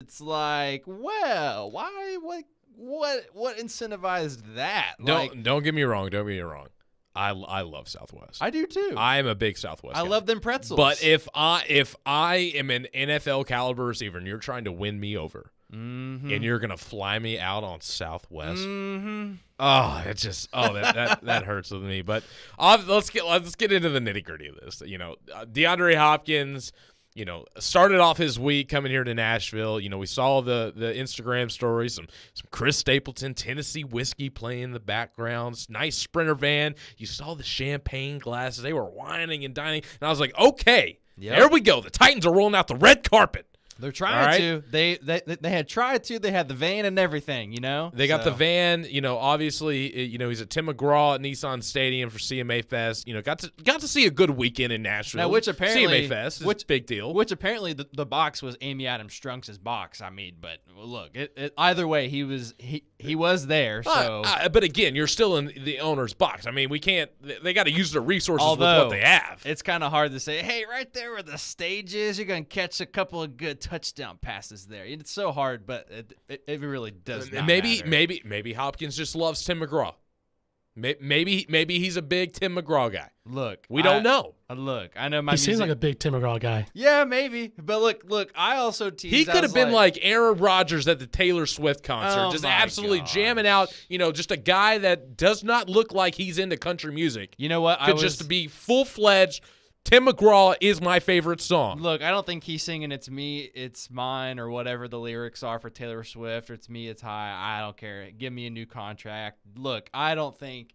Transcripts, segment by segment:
It's like, well, why? What incentivized that? Don't get me wrong. Don't get me wrong. I love Southwest. I do too. I am a big Southwest guy. I love them pretzels. But if I am an NFL caliber receiver and you're trying to win me over, and you're gonna fly me out on Southwest, that hurts with me. But let's get into the nitty gritty of this. DeAndre Hopkins. Started off his week coming here to Nashville. We saw the Instagram stories, some Chris Stapleton Tennessee whiskey playing in the background. Nice Sprinter van. You saw the champagne glasses. They were whining and dining. And I was like, okay, There we go. The Titans are rolling out the red carpet. They're trying to. They had tried to. They had the van and everything, They got the van. Obviously, he's at Tim McGraw at Nissan Stadium for CMA Fest. Got to see a good weekend in Nashville. Now, which apparently CMA Fest is a big deal. Which apparently the box was Amy Adams Strunks' box. But look, either way, he was there. So, but again, you're still in the owner's box. we can't. They got to use their resources with what they have. It's kind of hard to say. Hey, right there where the stage is, you're gonna catch a couple of good touchdown passes there. It's so hard, but it really does not matter. Maybe Hopkins just loves Tim McGraw. Maybe he's a big Tim McGraw guy. Look, we don't know. Look, I know he seems like a big Tim McGraw guy. Yeah, maybe. But look. I also teased. He could have been like Aaron Rodgers at the Taylor Swift concert, just absolutely jamming out. Just a guy that does not look like he's into country music. You know what? Just be full-fledged. Tim McGraw is my favorite song. Look, I don't think he's singing "It's Me, It's Mine" or whatever the lyrics are for Taylor Swift, or "It's Me, It's High." I don't care. Give me a new contract. Look, I don't think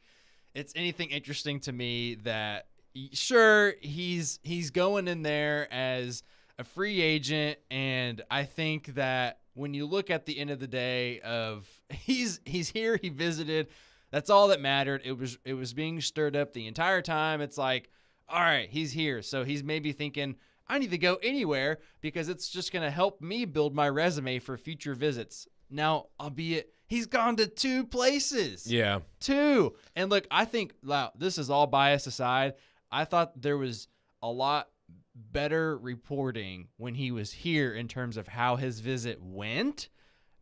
it's anything interesting to me that, sure, he's going in there as a free agent, and I think that when you look at the end of the day of he's here, he visited, that's all that mattered. It was being stirred up the entire time. It's like, all right, he's here. So he's maybe thinking, I need to go anywhere because it's just going to help me build my resume for future visits. Now, albeit he's gone to 2 places. Yeah. 2. And look, I think, this is all bias aside, I thought there was a lot better reporting when he was here in terms of how his visit went.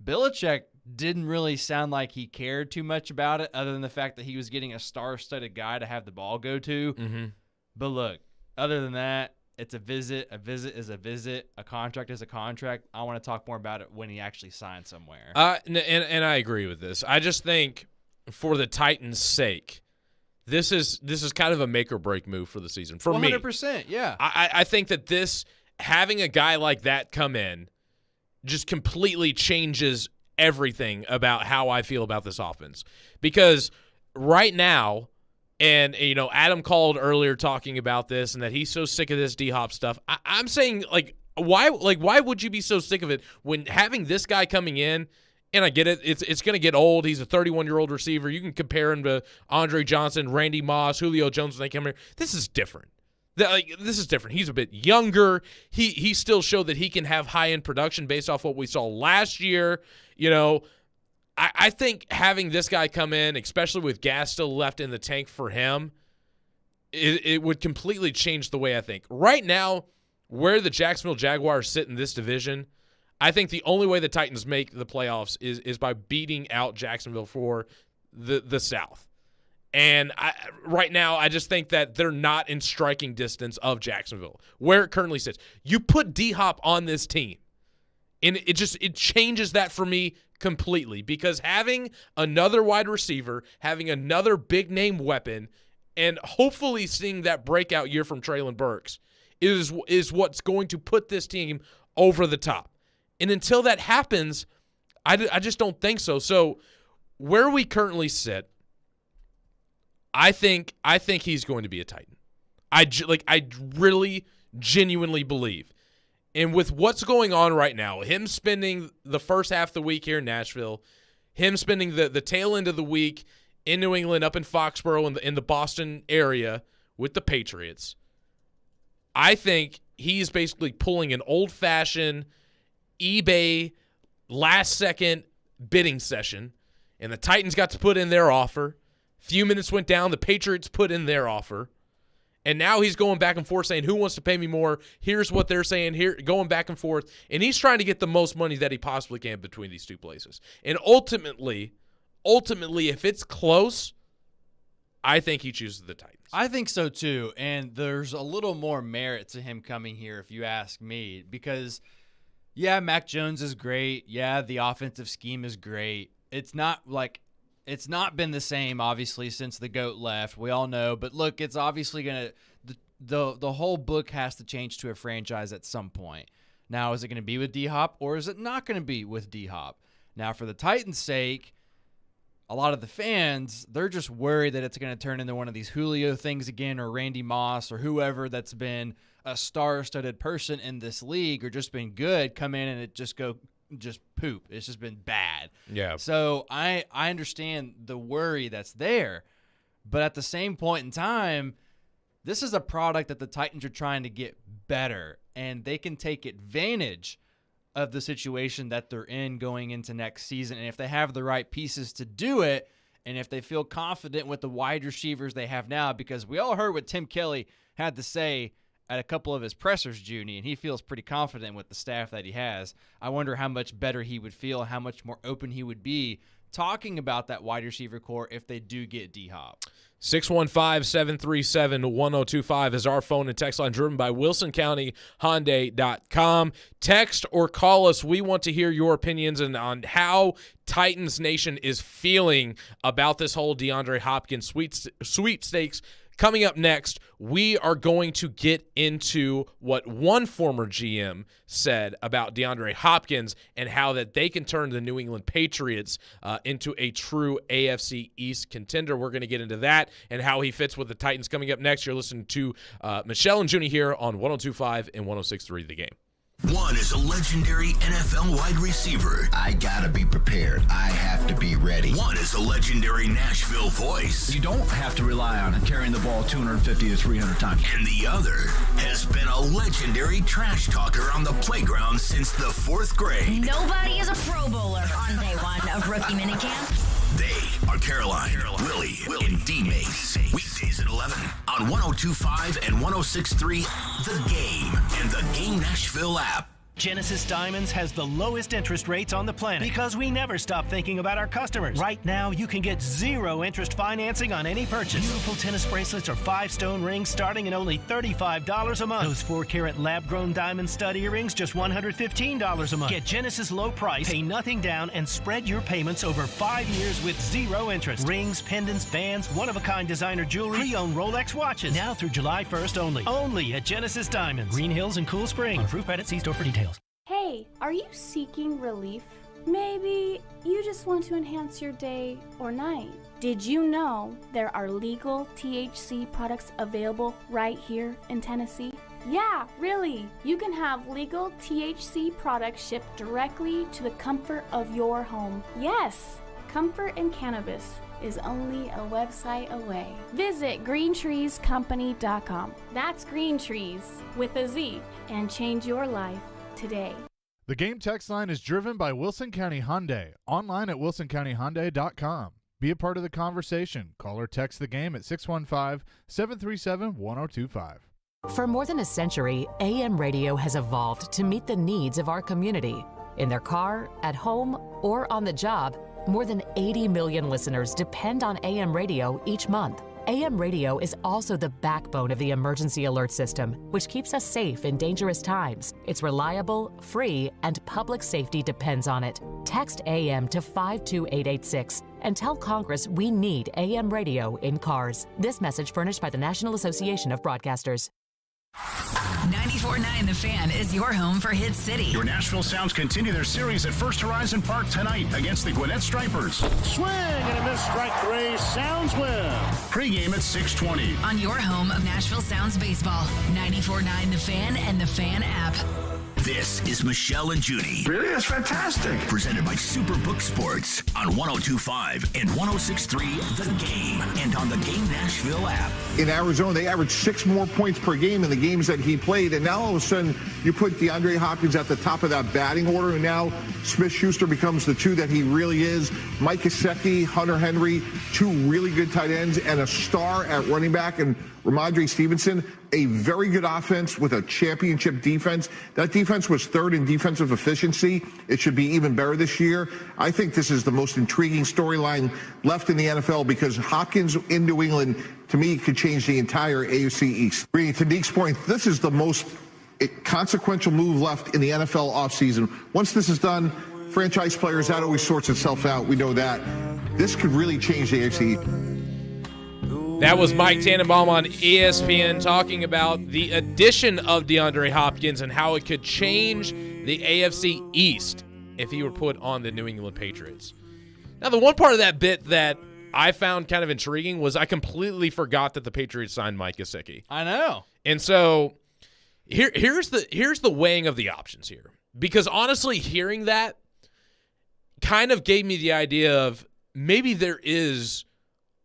Belichick didn't really sound like he cared too much about it, other than the fact that he was getting a star-studded guy to have the ball go to. Mm-hmm. But look, other than that, it's a visit. A visit is a visit. A contract is a contract. I want to talk more about it when he actually signs somewhere. And I agree with this. I just think for the Titans' sake, this is kind of a make or break move for the season for 100%, me. 100%, yeah. I think that having a guy like that come in just completely changes everything about how I feel about this offense. Because right now, and, Adam called earlier talking about this and that he's so sick of this D-Hop stuff. I'm saying, why would you be so sick of it when having this guy coming in, and I get it, it's going to get old. He's a 31-year-old receiver. You can compare him to Andre Johnson, Randy Moss, Julio Jones when they come here. This is different. This is different. He's a bit younger. He still showed that he can have high-end production based off what we saw last year, I think having this guy come in, especially with gas still left in the tank for him, it would completely change the way I think. Right now, where the Jacksonville Jaguars sit in this division, I think the only way the Titans make the playoffs is by beating out Jacksonville for the South. And right now, I just think that they're not in striking distance of Jacksonville, where it currently sits. You put D-Hop on this team, and it changes that for me completely, because having another wide receiver, having another big-name weapon, and hopefully seeing that breakout year from Treylon Burks is what's going to put this team over the top. And until that happens, I just don't think so. So where we currently sit, I think he's going to be a Titan. I really genuinely believe. And with what's going on right now, him spending the first half of the week here in Nashville, him spending the tail end of the week in New England, up in Foxborough in the Boston area with the Patriots, I think he's basically pulling an old-fashioned eBay last-second bidding session, and the Titans got to put in their offer. Few minutes went down, the Patriots put in their offer, And now he's going back and forth saying, who wants to pay me more? Here's what they're saying here, going back and forth. And he's trying to get the most money that he possibly can between these two places. And ultimately, if it's close, I think he chooses the Titans. I think so too. And there's a little more merit to him coming here, if you ask me, because yeah, Mac Jones is great. Yeah, the offensive scheme is great. It's not been the same, obviously, since the GOAT left. We all know. But look, it's obviously going to the whole book has to change to a franchise at some point. Now, is it going to be with D-Hop or is it not going to be with D-Hop? Now, for the Titans' sake, a lot of the fans, they're just worried that it's going to turn into one of these Julio things again, or Randy Moss, or whoever that's been a star-studded person in this league or just been good, come in and it just poop. It's just been bad. Yeah. So I understand the worry that's there, but at the same point in time, this is a product that the Titans are trying to get better, and they can take advantage of the situation that they're in going into next season. And if they have the right pieces to do it, and if they feel confident with the wide receivers they have now, because we all heard what Tim Kelly had to say at a couple of his pressers, Junnie, and he feels pretty confident with the staff that he has. I wonder how much better he would feel, how much more open he would be talking about that wide receiver core if they do get D-Hop. 615-737-1025 is our phone and text line, driven by WilsonCountyHyundai.com. Text or call us. We want to hear your opinions on how Titans Nation is feeling about this whole DeAndre Hopkins sweepstakes. Coming up next, we are going to get into what one former GM said about DeAndre Hopkins and how that they can turn the New England Patriots into a true AFC East contender. We're going to get into that and how he fits with the Titans. Coming up next, you're listening to Michelle and Junnie here on 102.5 and 106.3 The Game. One is a legendary NFL wide receiver. I gotta be prepared. I have to be ready. One is a legendary Nashville voice. You don't have to rely on carrying the ball 250 to 300 times. And the other has been a legendary trash talker on the playground since the 4th grade. Nobody is a Pro Bowler on day one of rookie minicamp. They are Caroline, Willie, and D-Mace. Weekdays at 11 on 102.5 and 106.3 The Game and the Game Nashville app. Genesis Diamonds has the lowest interest rates on the planet because we never stop thinking about our customers. Right now, you can get 0 interest financing on any purchase. Beautiful tennis bracelets or 5-stone rings starting at only $35 a month. Those 4-carat lab-grown diamond stud earrings, just $115 a month. Get Genesis low price, pay nothing down, and spread your payments over 5 years with 0 interest. Rings, pendants, bands, one-of-a-kind designer jewelry, pre-owned Rolex watches. Now through July 1st only. Only at Genesis Diamonds. Green Hills and Cool Springs. On approved credit, see store for details. Hey, are you seeking relief? Maybe you just want to enhance your day or night. Did you know there are legal THC products available right here in Tennessee? Yeah, really. You can have legal THC products shipped directly to the comfort of your home. Yes, Comfort and Cannabis is only a website away. Visit greentreescompany.com. That's Green Trees with a Z, and change your life today. The Game text line is driven by Wilson County Hyundai. Online at wilsoncountyhyundai.com. Be a part of the conversation. Call or text the Game at 615-737-1025. For more than a century, AM radio has evolved to meet the needs of our community. In their car, at home, or on the job, more than 80 million listeners depend on AM radio each month. AM radio is also the backbone of the emergency alert system, which keeps us safe in dangerous times. It's reliable, free, and public safety depends on it. Text AM to 52886 and tell Congress we need AM radio in cars. This message furnished by the National Association of Broadcasters. 94.9 The Fan is your home for Hit City. Your Nashville Sounds continue their series at First Horizon Park tonight against the Gwinnett Stripers. Swing and a miss, strike 3. Sounds win. Pre-game at 6:20. On your home of Nashville Sounds baseball. 94.9 The Fan and The Fan app. This is Michelle and Junnie. Really? That's fantastic. Presented by Superbook Sports on 102.5 and 106.3 The Game and on the Game Nashville app. In Arizona, they averaged 6 more points per game in the games that he played, and now all of a sudden you put DeAndre Hopkins at the top of that batting order, and now Smith-Schuster becomes the 2 that he really is. Mike Gesicki, Hunter Henry, 2 really good tight ends, and a star at running back, and Ramondre Stevenson, a very good offense with a championship defense. That defense was 3rd in defensive efficiency. It should be even better this year. I think this is the most intriguing storyline left in the NFL because Hopkins in New England, to me, could change the entire AFC East. Really, to Nick's point, this is the most consequential move left in the NFL offseason. Once this is done, franchise players, that always sorts itself out. We know that. This could really change the AFC East. That was Mike Tannenbaum on ESPN talking about the addition of DeAndre Hopkins and how it could change the AFC East if he were put on the New England Patriots. Now, the one part of that bit that I found kind of intriguing was I completely forgot that the Patriots signed Mike Gesicki. I know. And so here's the weighing of the options here. Because honestly, hearing that kind of gave me the idea of maybe there is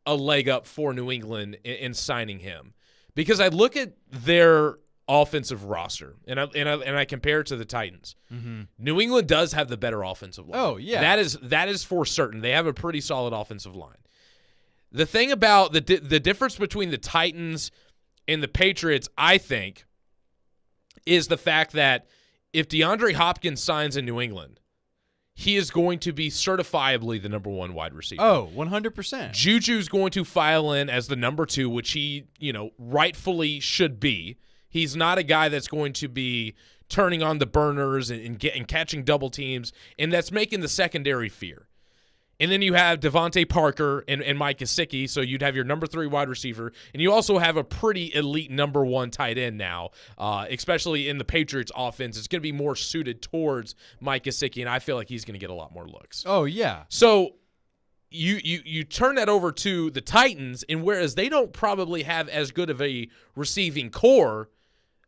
a leg up for New England in signing him, because I look at their offensive roster and I compare it to the Titans. Mm-hmm. New England does have the better offensive line. Oh yeah, that is for certain. They have a pretty solid offensive line. The thing about the difference between the Titans and the Patriots, I think, is the fact that if DeAndre Hopkins signs in New England, he is going to be certifiably the number 1 wide receiver. Oh, 100%. Juju's going to file in as the number 2, which he, rightfully should be. He's not a guy that's going to be turning on the burners and catching double teams, and that's making the secondary fear. And then you have Devontae Parker and Mike Gesicki, so you'd have your number 3 wide receiver, and you also have a pretty elite number 1 tight end now, especially in the Patriots offense. It's going to be more suited towards Mike Gesicki, and I feel like he's going to get a lot more looks. Oh, yeah. So you turn that over to the Titans, and whereas they don't probably have as good of a receiving core,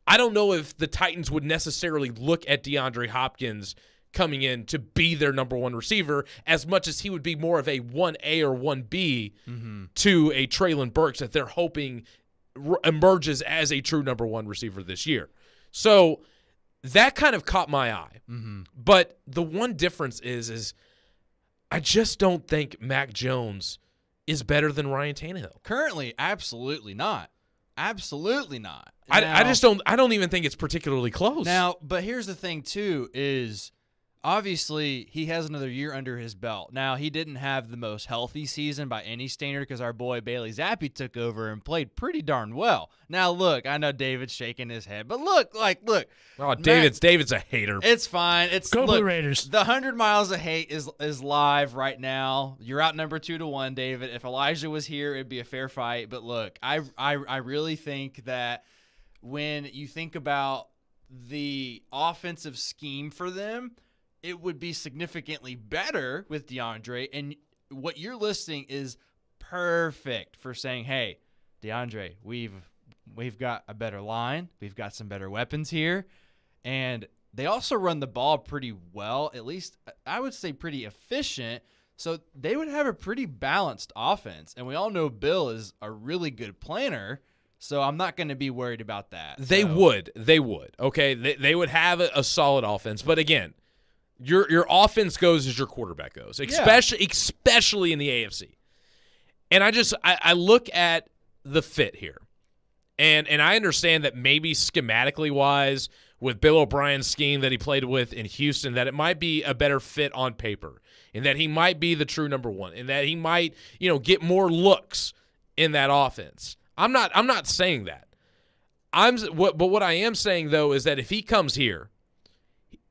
I don't know if the Titans would necessarily look at DeAndre Hopkins coming in to be their number 1 receiver as much as he would be more of a 1A or 1B to a Treylon Burks that they're hoping emerges as a true number 1 receiver this year. So that kind of caught my eye. Mm-hmm. But the one difference is I just don't think Mac Jones is better than Ryan Tannehill. Currently, absolutely not. Absolutely not. I don't even think it's particularly close. Now, but here's the thing too is obviously he has another year under his belt. Now, he didn't have the most healthy season by any standard because our boy Bailey Zappi took over and played pretty darn well. Now, look, I know David's shaking his head, but look. Oh, David's a hater. It's fine. Go Blue Raiders. The 100 miles of hate is live right now. You're outnumbered 2-1, David. If Elijah was here, it'd be a fair fight. But look, I really think that when you think about the offensive scheme for them, it would be significantly better with DeAndre. And what you're listing is perfect for saying, hey, DeAndre, we've got a better line. We've got some better weapons here. And they also run the ball pretty well, at least I would say pretty efficient. So they would have a pretty balanced offense. And we all know Bill is a really good planner. So I'm not going to be worried about that. They would. Okay, they would have a solid offense. But again, your offense goes as your quarterback goes, especially in the AFC. And I look at the fit here, and I understand that maybe schematically wise with Bill O'Brien's scheme that he played with in Houston, that it might be a better fit on paper, and that he might be the true number 1, and that he might get more looks in that offense. I'm not saying that. But what I am saying though is that if he comes here,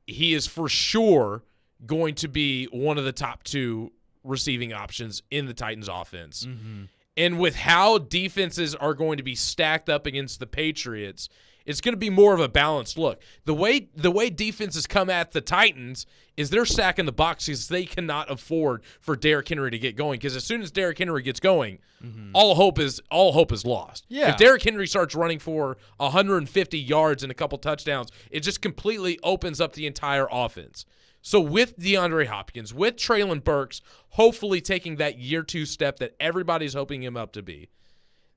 he is for sure going to be one of the top 2 receiving options in the Titans offense. Mm-hmm. And with how defenses are going to be stacked up against the Patriots, It's going to be more of a balanced look. The way defenses come at the Titans is they're stacking the box because they cannot afford for Derrick Henry to get going. Because as soon as Derrick Henry gets going, all hope is lost. Yeah. If Derrick Henry starts running for 150 yards and a couple touchdowns, it just completely opens up the entire offense. So with DeAndre Hopkins, with Treylon Burks, hopefully taking that year 2 step that everybody's hoping him up to be,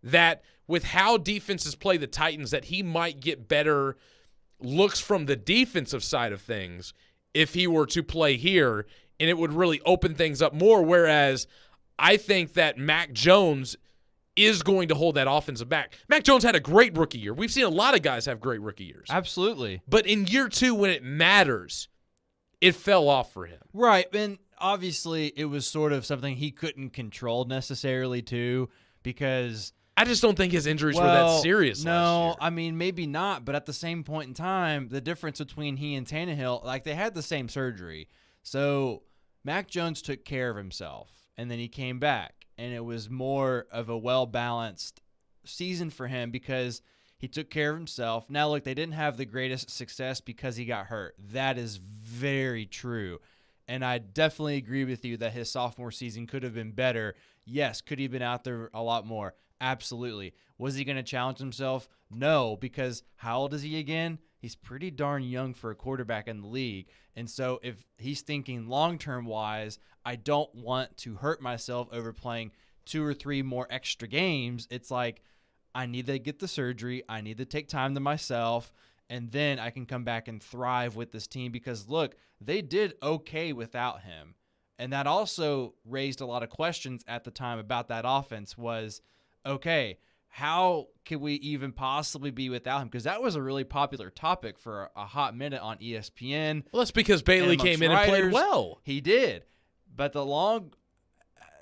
that with how defenses play the Titans, that he might get better looks from the defensive side of things if he were to play here, and it would really open things up more, whereas I think that Mac Jones is going to hold that offensive back. Mac Jones had a great rookie year. We've seen a lot of guys have great rookie years. Absolutely. But in year 2, when it matters, it fell off for him. Right, and obviously it was sort of something he couldn't control necessarily too, because I just don't think his injuries were that serious last year. I mean, maybe not, but at the same point in time, the difference between he and Tannehill, like they had the same surgery. So Mac Jones took care of himself, and then he came back, and it was more of a well-balanced season for him because he took care of himself. Now, look, they didn't have the greatest success because he got hurt. That is very true. And I definitely agree with you that his sophomore season could have been better. Yes, could he have been out there a lot more? Absolutely. Was he going to challenge himself? No, because how old is he again? He's pretty darn young for a quarterback in the league. And so if he's thinking long-term wise, I don't want to hurt myself over playing 2 or 3 more extra games. It's like, I need to get the surgery. I need to take time to myself, and then I can come back and thrive with this team because, look, they did okay without him. And that also raised a lot of questions at the time about that offense was, okay, how can we even possibly be without him? Because that was a really popular topic for a hot minute on ESPN. Well, that's because Bailey came in and played well. He did. But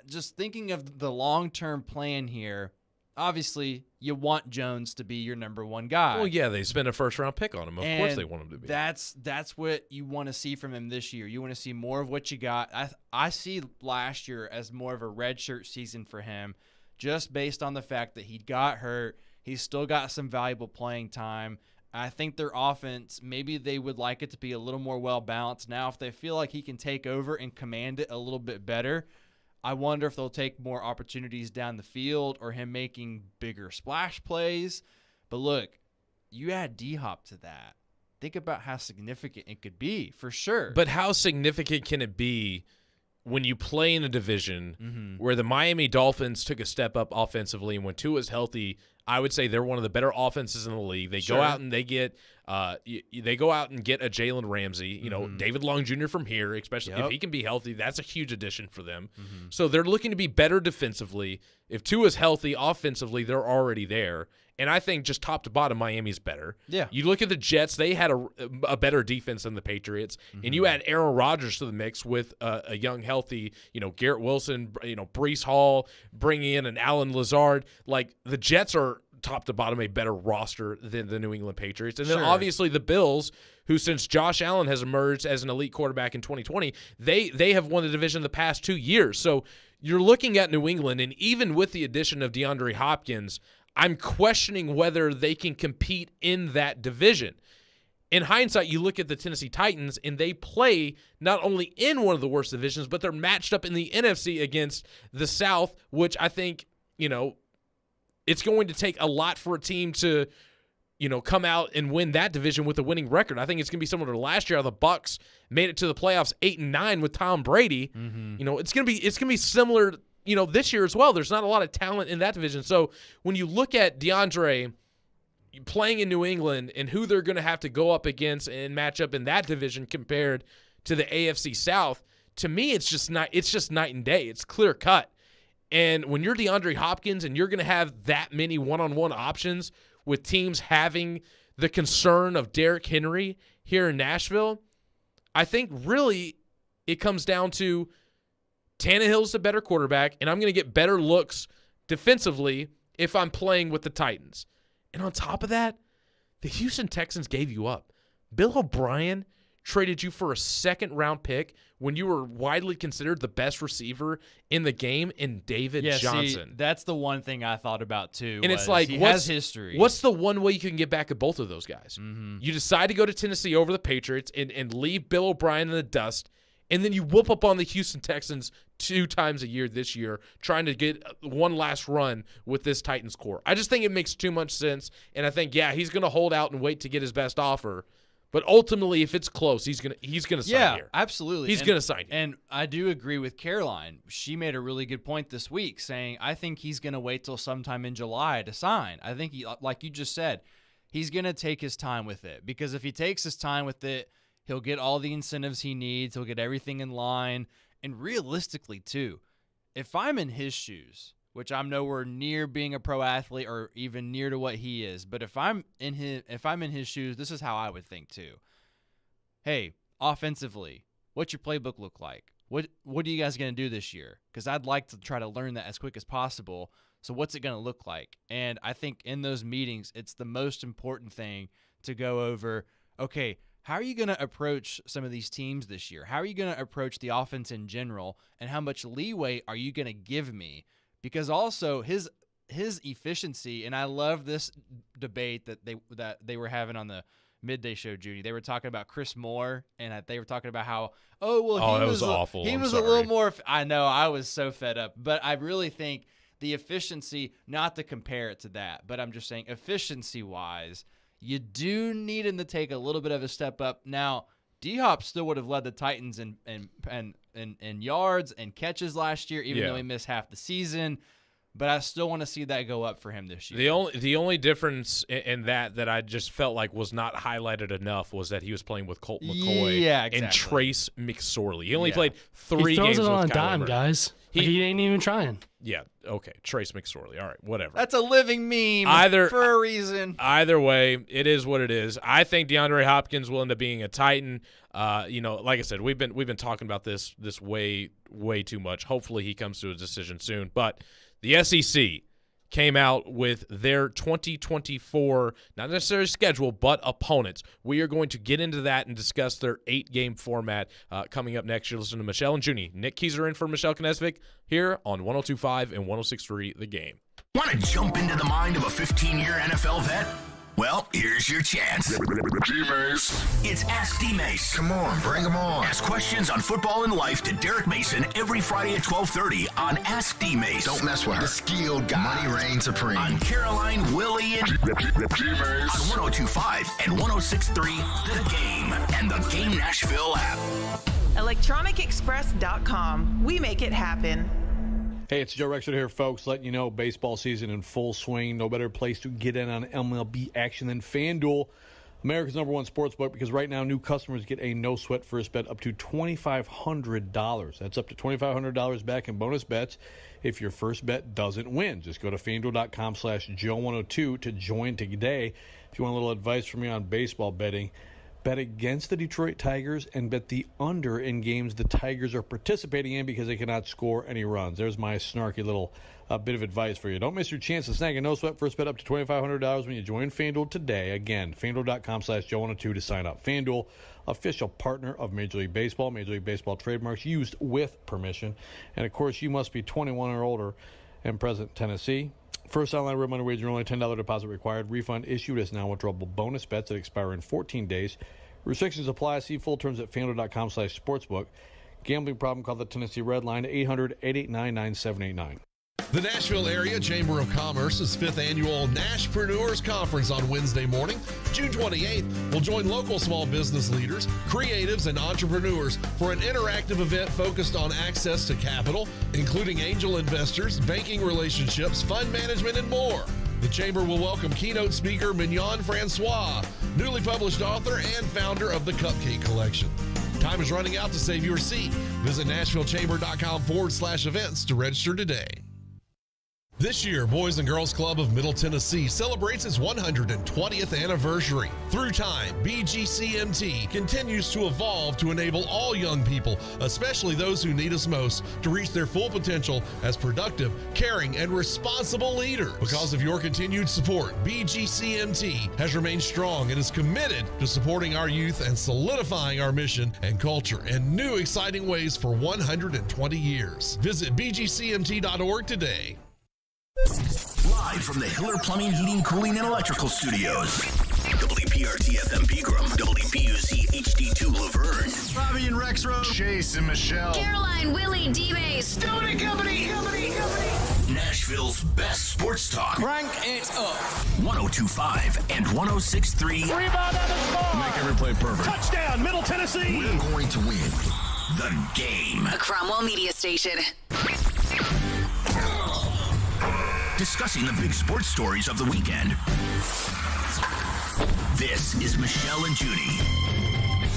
just thinking of the long-term plan here, obviously, you want Jones to be your number 1 guy. Well, yeah, they spent a first-round pick on him. Of course they want him to be. That's what you want to see from him this year. You want to see more of what you got. I see last year as more of a redshirt season for him, just based on the fact that he got hurt. He's still got some valuable playing time. I think their offense, maybe they would like it to be a little more well-balanced. Now, if they feel like he can take over and command it a little bit better, I wonder if they'll take more opportunities down the field or him making bigger splash plays. But look, you add D-Hop to that. Think about how significant it could be, for sure. But how significant can it be when you play in a division where the Miami Dolphins took a step up offensively, and when Tua's healthy, I would say they're one of the better offenses in the league. They go out and they get a Jalen Ramsey, David Long Jr. from here, especially if he can be healthy. That's a huge addition for them. So they're looking to be better defensively. If Tua's healthy offensively, they're already there. And I think just top to bottom, Miami's better. Yeah. You look at the Jets; they had a better defense than the Patriots, and you add Aaron Rodgers to the mix with a young, healthy, Garrett Wilson, Breece Hall, bringing in an Allen Lazard. Like the Jets are top to bottom a better roster than the New England Patriots, and then obviously the Bills, who since Josh Allen has emerged as an elite quarterback in 2020, they have won the division the past 2 years. So you're looking at New England, and even with the addition of DeAndre Hopkins, I'm questioning whether they can compete in that division. In hindsight, you look at the Tennessee Titans, and they play not only in one of the worst divisions, but they're matched up in the NFC against the South, which I think, it's going to take a lot for a team to, come out and win that division with a winning record. I think it's going to be similar to last year how the Bucs made it to the playoffs 8-9 with Tom Brady. It's going to be similar this year as well. There's not a lot of talent in that division. So when you look at DeAndre playing in New England and who they're going to have to go up against and match up in that division compared to the AFC South, to me, it's just night and day. It's clear cut. And when you're DeAndre Hopkins and you're going to have that many one-on-one options with teams having the concern of Derrick Henry here in Nashville, I think really it comes down to Tannehill's the better quarterback, and I'm going to get better looks defensively if I'm playing with the Titans. And on top of that, the Houston Texans gave you up. Bill O'Brien traded you for a second-round pick when you were widely considered the best receiver in the game in David Johnson. See, that's the one thing I thought about too. And it's like, he has history. What's the one way you can get back at both of those guys? Mm-hmm. You decide to go to Tennessee over the Patriots and leave Bill O'Brien in the dust, and then you whoop up on the Houston Texans 2 times a year this year, trying to get one last run with this Titans core. I just think it makes too much sense, and I think, he's going to hold out and wait to get his best offer. But ultimately, if it's close, he's gonna sign here. Yeah, absolutely. He's gonna sign here. And I do agree with Caroline. She made a really good point this week, saying I think he's gonna wait till sometime in July to sign. I think he, like you just said, he's gonna take his time with it, because if he takes his time with it, he'll get all the incentives he needs. He'll get everything in line. And realistically, too, if I'm in his shoes, which I'm nowhere near being a pro athlete or even near to what he is, but if I'm in his shoes, this is how I would think too. Hey, offensively, what's your playbook look like? What are you guys going to do this year? Because I'd like to try to learn that as quick as possible. So what's it going to look like? And I think in those meetings, it's the most important thing to go over, okay, how are you going to approach some of these teams this year? How are you going to approach the offense in general? And how much leeway are you going to give me? Because also his efficiency, and I love this debate that they were having on the midday show, Junnie. They were talking about Chris Moore, and they were talking about how, that was awful. He was a little more. I know, I was so fed up, but I really think the efficiency, not to compare it to that, but I'm just saying efficiency-wise, you do need him to take a little bit of a step up. Now, D-Hop still would have led the Titans in yards and catches last year, even though he missed half the season. But I still want to see that go up for him this year. The only difference in that I just felt like was not highlighted enough was that he was playing with Colt McCoy and Trace McSorley. He only played 3 games with Kyler Murray. He throws it on a dime, guys. He ain't even trying. Yeah, okay. Trace McSorley. All right, whatever. That's a living meme for a reason. Either way, it is what it is. I think DeAndre Hopkins will end up being a Titan. Like I said, we've been talking about this way too much. Hopefully he comes to a decision soon. But the SEC came out with their 2024, not necessarily schedule, but opponents. We are going to get into that and discuss their 8-game format coming up next. You're listening to Michelle and Junnie. Nick Keyser in for Michelle Knesvik here on 102.5 and 106.3 The Game. Want to jump into the mind of a 15-year NFL vet? Well, here's your chance. It's Ask D-Mace. Come on, bring them on. Ask questions on football and life to Derek Mason every Friday at 12:30 on Ask D-Mace. Don't mess with her. The skilled guy. Money reigns supreme. On Caroline, Willie, and on 102.5 and 106.3 The Game and the Game Nashville app. ElectronicExpress.com. We make it happen. Hey, it's Joe Rexford here, folks, letting you know baseball season in full swing. No better place to get in on MLB action than FanDuel, America's #1 sportsbook, because right now new customers get a no-sweat first bet up to $2,500. That's up to $2,500 back in bonus bets if your first bet doesn't win. Just go to FanDuel.com/Joe102 to join today. If you want a little advice from me on baseball betting, bet against the Detroit Tigers and bet the under in games the Tigers are participating in because they cannot score any runs. There's my snarky little bit of advice for you. Don't miss your chance to snag a no-sweat first bet up to $2,500 when you join FanDuel today. Again, FanDuel.com/Joe102 to sign up. FanDuel, official partner of Major League Baseball. Major League Baseball trademarks used with permission. And, of course, you must be 21 or older and present in Tennessee. First online real money wager, only $10 deposit required. Refund issued as non-withdrawable bonus bets that expire in 14 days. Restrictions apply. See full terms at FanDuel.com/sportsbook. Gambling problem, call the Tennessee Red Line at 800-889-9789. The Nashville Area Chamber of Commerce's 5th Annual Nashpreneurs Conference on Wednesday morning, June 28th, will join local small business leaders, creatives, and entrepreneurs for an interactive event focused on access to capital, including angel investors, banking relationships, fund management, and more. The Chamber will welcome keynote speaker Mignon Francois, newly published author and founder of the Cupcake Collection. Time is running out to save your seat. Visit NashvilleChamber.com/events to register today. This year, Boys and Girls Club of Middle Tennessee celebrates its 120th anniversary. Through time, BGCMT continues to evolve to enable all young people, especially those who need us most, to reach their full potential as productive, caring, and responsible leaders. Because of your continued support, BGCMT has remained strong and is committed to supporting our youth and solidifying our mission and culture in new exciting ways for 120 years. Visit bgcmt.org today. Live from the Hiller Plumbing, Heating, Cooling, and Electrical Studios. WPRT FM Pegram, WPUZ HD2 Laverne. Bobby and Rex Road. Chase and Michelle. Caroline, Willie, D-Mace. Stone Company. Nashville's best sports talk. Crank it up. 102.5 and 106.3. Rebound on the score. Make every play perfect. Touchdown, Middle Tennessee. We're going to win the game. A Cromwell Media Station. Discussing the big sports stories of the weekend. This is Michelle and Junnie.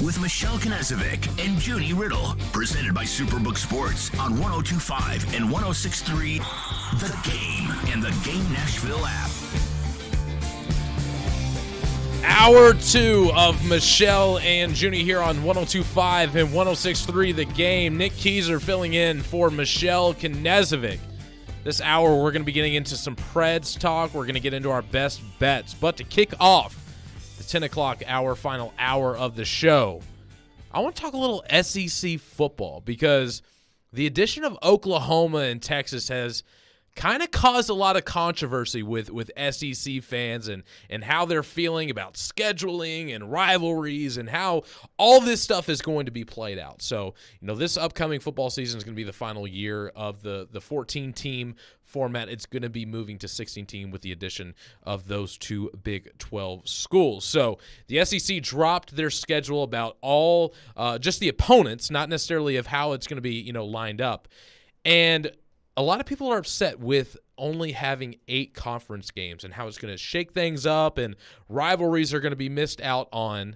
With Michelle Knezovic and Junnie Riddle. Presented by Superbook Sports on 102.5 and 106.3 The Game and the Game Nashville app. Hour 2 of Michelle and Junnie here on 102.5 and 106.3 The Game. Nick Keyser filling in for Michelle Knezovic. This hour, we're going to be getting into some Preds talk. We're going to get into our best bets. But to kick off the 10 o'clock hour, final hour of the show, I want to talk a little SEC football because the addition of Oklahoma and Texas has kind of caused a lot of controversy with SEC fans and how they're feeling about scheduling and rivalries and how all this stuff is going to be played out. So, this upcoming football season is going to be the final year of the 14-team format. It's going to be moving to 16-team with the addition of those two Big 12 schools. So the SEC dropped their schedule about all just the opponents, not necessarily of how it's going to be, lined up. And a lot of people are upset with only having 8 conference games and how it's going to shake things up and rivalries are going to be missed out on.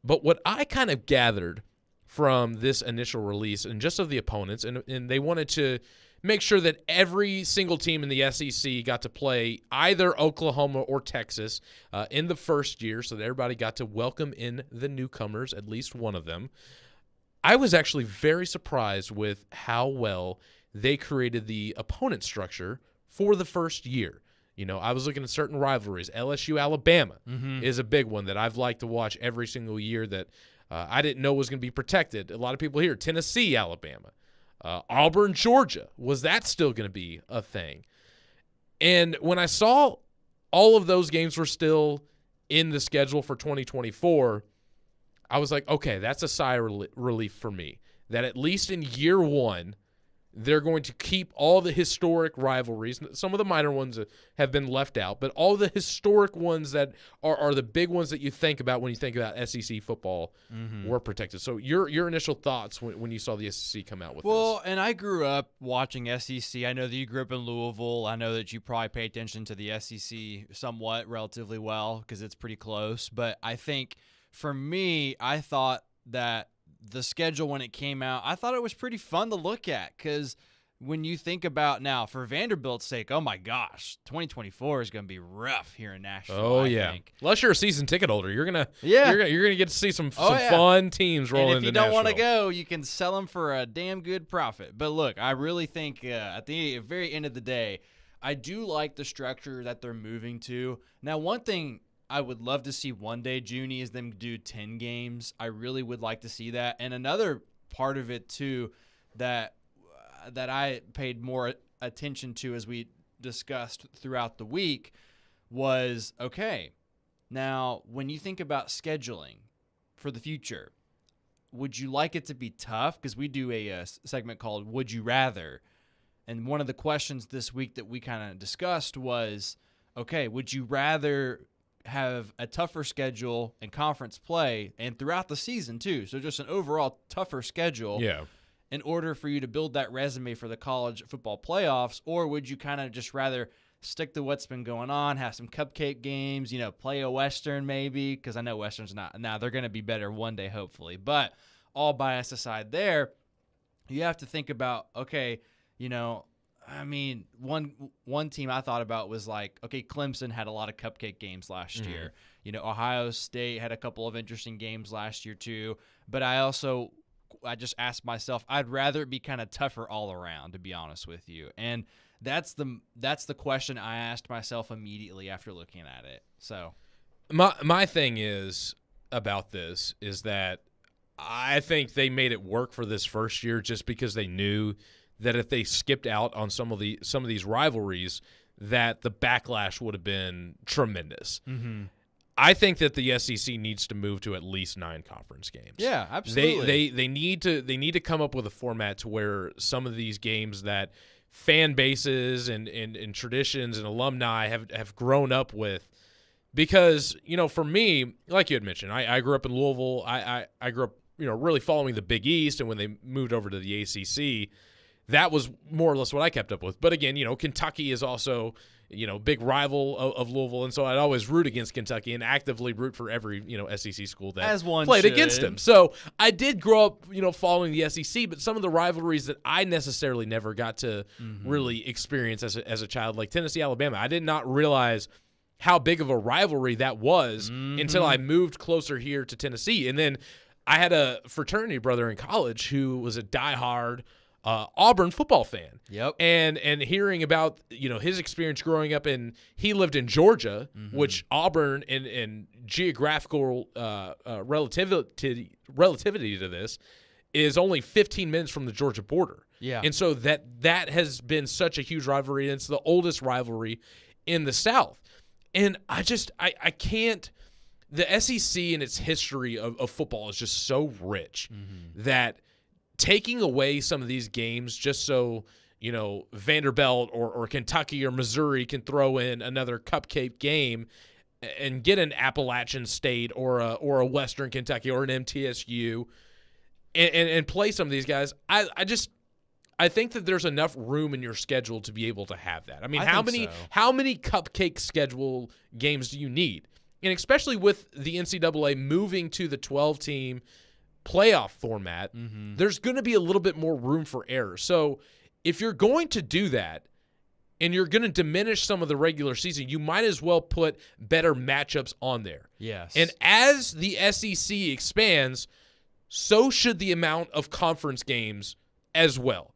But what I kind of gathered from this initial release and just of the opponents, and they wanted to make sure that every single team in the SEC got to play either Oklahoma or Texas in the first year so that everybody got to welcome in the newcomers, at least one of them. I was actually very surprised with how well they created the opponent structure for the first year. I was looking at certain rivalries. LSU, Alabama is a big one that I've liked to watch every single year that I didn't know was going to be protected. A lot of people here, Tennessee, Alabama. Auburn, Georgia. Was that still going to be a thing? And when I saw all of those games were still in the schedule for 2024, I was like, okay, that's a sigh of relief for me. That at least in year one, they're going to keep all the historic rivalries. Some of the minor ones have been left out, but all the historic ones that are the big ones that you think about when you think about SEC football were protected. So your initial thoughts when you saw the SEC come out with this? Well, and I grew up watching SEC. I know that you grew up in Louisville. I know that you probably pay attention to the SEC somewhat relatively well because it's pretty close. But I think for me, I thought that the schedule when it came out, I thought it was pretty fun to look at because when you think about now, for Vanderbilt's sake, oh my gosh, 2024 is going to be rough here in Nashville. Oh I yeah, think. Unless you're a season ticket holder, you're gonna get to see some fun teams rolling into Nashville. And if you don't want to go, you can sell them for a damn good profit. But look, I really think at the very end of the day, I do like the structure that they're moving to. Now, one thing I would love to see one day, Junnie, is them do 10 games. I really would like to see that. And another part of it, too, that I paid more attention to as we discussed throughout the week was, okay, now when you think about scheduling for the future, would you like it to be tough? Because we do a segment called Would You Rather? And one of the questions this week that we kind of discussed was, okay, would you rather have a tougher schedule and conference play and throughout the season too, so just an overall tougher schedule in order for you to build that resume for the college football playoffs? Or would you kind of just rather stick to what's been going on, have some cupcake games, play a Western maybe, because I know Western's not, now they're going to be better one day hopefully, but all bias aside there, you have to think about, okay, I mean, one team I thought about was like, okay, Clemson had a lot of cupcake games last year. You know, Ohio State had a couple of interesting games last year too. But I just asked myself, I'd rather it be kind of tougher all around, to be honest with you. And that's the question I asked myself immediately after looking at it. So my thing is about this is that I think they made it work for this first year just because they knew that if they skipped out on some of these rivalries, that the backlash would have been tremendous. Mm-hmm. I think that the SEC needs to move to at least 9 conference games. Yeah, absolutely. They need to come up with a format to where some of these games that fan bases and traditions and alumni have grown up with. Because, you know, for me, like you had mentioned, I grew up in Louisville. I grew up, you know, really following the Big East, and when they moved over to the ACC, that was more or less what I kept up with. But again, you know, Kentucky is also, you know, big rival of Louisville, and so I'd always root against Kentucky and actively root for every, you know, SEC school that played against them. So I did grow up, you know, following the SEC, but some of the rivalries that I necessarily never got to really experience as a child, like Tennessee, Alabama, I did not realize how big of a rivalry that was until I moved closer here to Tennessee. And then I had a fraternity brother in college who was a diehard Auburn football fan. Yep. And hearing about, you know, his experience growing up he lived in Georgia, which Auburn in geographical relativity to this is only 15 minutes from the Georgia border. Yeah. And so that has been such a huge rivalry, and it's the oldest rivalry in the South. And I can't – the SEC and its history of football is just so rich that taking away some of these games just so, you know, Vanderbilt or Kentucky or Missouri can throw in another cupcake game and get an Appalachian State or a Western Kentucky or an MTSU and play some of these guys, I think that there's enough room in your schedule to be able to have that. I mean, how many cupcake schedule games do you need? And especially with the NCAA moving to the 12-team playoff format, there's going to be a little bit more room for error. So if you're going to do that and you're going to diminish some of the regular season, you might as well put better matchups on there. Yes. And as the SEC expands, so should the amount of conference games as well.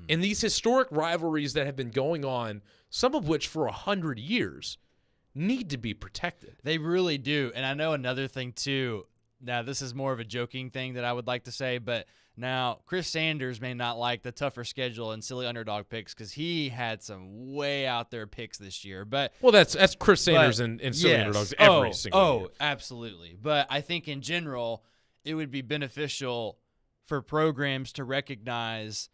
And these historic rivalries that have been going on, some of which for 100 years, need to be protected. They really do. And I know another thing, too. Now, this is more of a joking thing that I would like to say, but now Chris Sanders may not like the tougher schedule and silly underdog picks because he had some way out there picks this year. But well, that's Chris Sanders and silly underdogs every single year. Oh, absolutely. But I think in general, it would be beneficial for programs to recognize,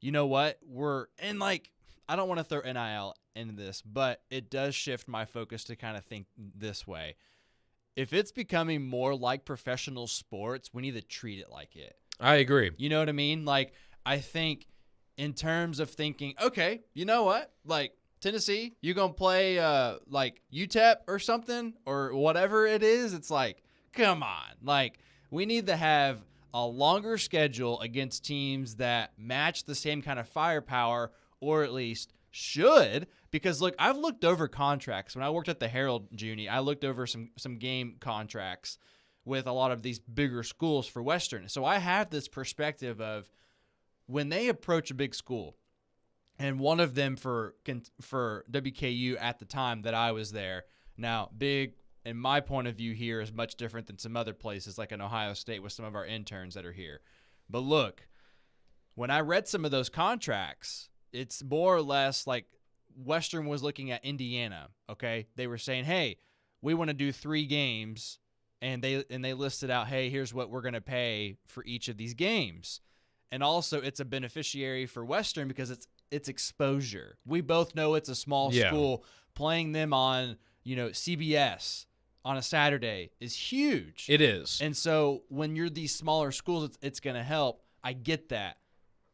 you know what, I don't want to throw NIL into this, but it does shift my focus to kind of think this way. If it's becoming more like professional sports, we need to treat it like it. I agree. You know what I mean? Like, I think in terms of thinking, okay, you know what? Like, Tennessee, you going to play like UTEP or something or whatever it is? It's like, come on. Like, we need to have a longer schedule against teams that match the same kind of firepower, or at least should. Because, look, I've looked over contracts. When I worked at the Herald, Junnie, I looked over some game contracts with a lot of these bigger schools for Western. So I have this perspective of when they approach a big school, and one of them for WKU at the time that I was there, now big, in my point of view here, is much different than some other places like in Ohio State with some of our interns that are here. But look, when I read some of those contracts, it's more or less like Western was looking at Indiana, okay? They were saying, hey, we want to do 3 games, and they listed out, hey, here's what we're going to pay for each of these games. And also it's a beneficiary for Western because it's exposure. We both know it's a small school. Playing them on, CBS on a Saturday is huge. It is. And so when you're these smaller schools, it's going to help. I get that.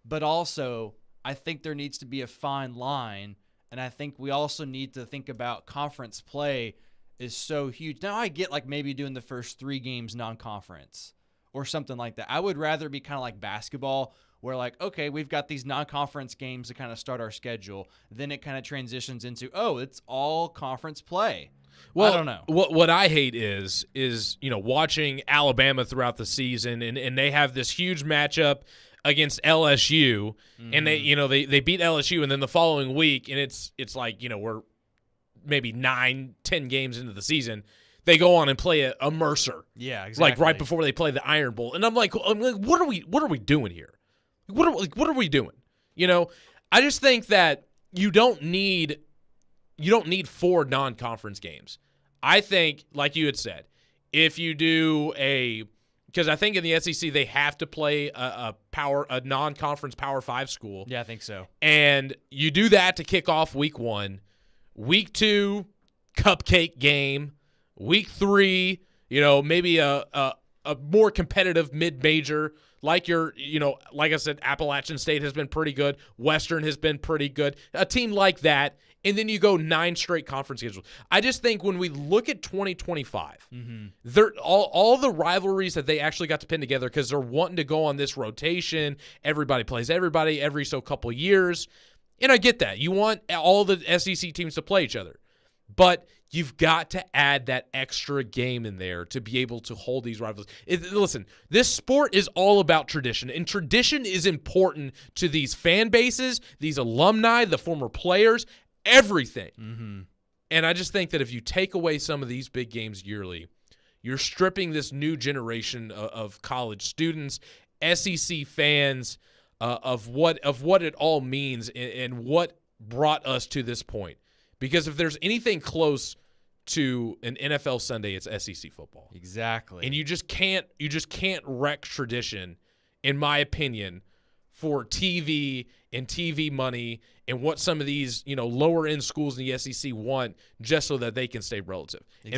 But also, I think there needs to be a fine line, and I think we also need to think about conference play is so huge. Now, I get like maybe doing the first 3 games non-conference or something like that. I would rather be kind of like basketball where like, okay, we've got these non-conference games to kind of start our schedule. Then it kind of transitions into, oh, it's all conference play. Well, I don't know. What I hate is watching Alabama throughout the season, and they have this huge matchup against LSU, and they beat LSU, and then the following week, and it's like, we're maybe 9-10 games into the season, they go on and play a Mercer. Yeah, exactly. Like right before they play the Iron Bowl, and I'm like, what are we doing here? What are we doing? I just think that you don't need 4 non-conference games. I think, like you had said, if you do because I think in the SEC they have to play a non-conference Power 5 school. Yeah, I think so. And you do that to kick off week 1. Week 2, cupcake game. Week 3, maybe a more competitive mid-major. Like like I said, Appalachian State has been pretty good. Western has been pretty good. A team like that. And then you go 9 straight conference schedules. I just think when we look at 2025, they're all the rivalries that they actually got to pin together because they're wanting to go on this rotation. Everybody plays everybody every so couple years. And I get that. You want all the SEC teams to play each other. But you've got to add that extra game in there to be able to hold these rivalries. Listen, this sport is all about tradition, and tradition is important to these fan bases, these alumni, the former players, everything. And I just think that if you take away some of these big games yearly, you're stripping this new generation of college students, SEC fans, of what it all means and what brought us to this point. Because if there's anything close to an NFL Sunday, it's SEC football. Exactly. And you just can't wreck tradition, in my opinion, for TV and TV money and what some of these, lower end schools in the SEC want just so that they can stay relative. Exactly.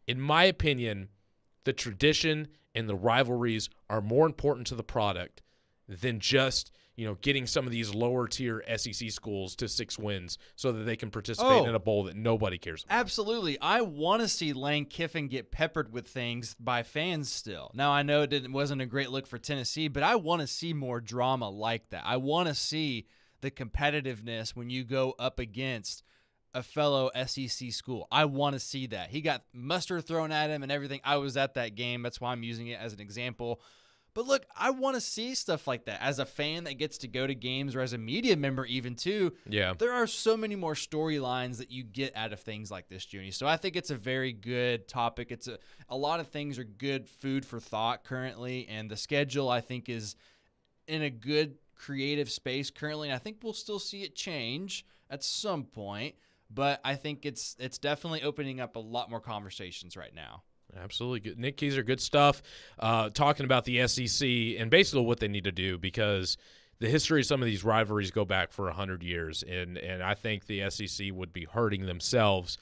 In my opinion, the tradition and the rivalries are more important to the product than just, getting some of these lower tier SEC schools to 6 wins so that they can participate in a bowl that nobody cares about. Absolutely. I want to see Lane Kiffin get peppered with things by fans still. Now, I know it wasn't a great look for Tennessee, but I want to see more drama like that. I want to see the competitiveness when you go up against a fellow SEC school. I want to see that. He got mustard thrown at him and everything. I was at that game. That's why I'm using it as an example. But look, I want to see stuff like that. As a fan that gets to go to games, or as a media member even too, there are so many more storylines that you get out of things like this, Junnie. So I think it's a very good topic. It's a lot of things are good food for thought currently, and the schedule I think is in a good creative space currently, and I think we'll still see it change at some point, but I think it's definitely opening up a lot more conversations right now. Absolutely good. Nick Keyser, good stuff. Talking about the SEC and basically what they need to do, because the history of some of these rivalries go back for 100 years, and I think the SEC would be hurting themselves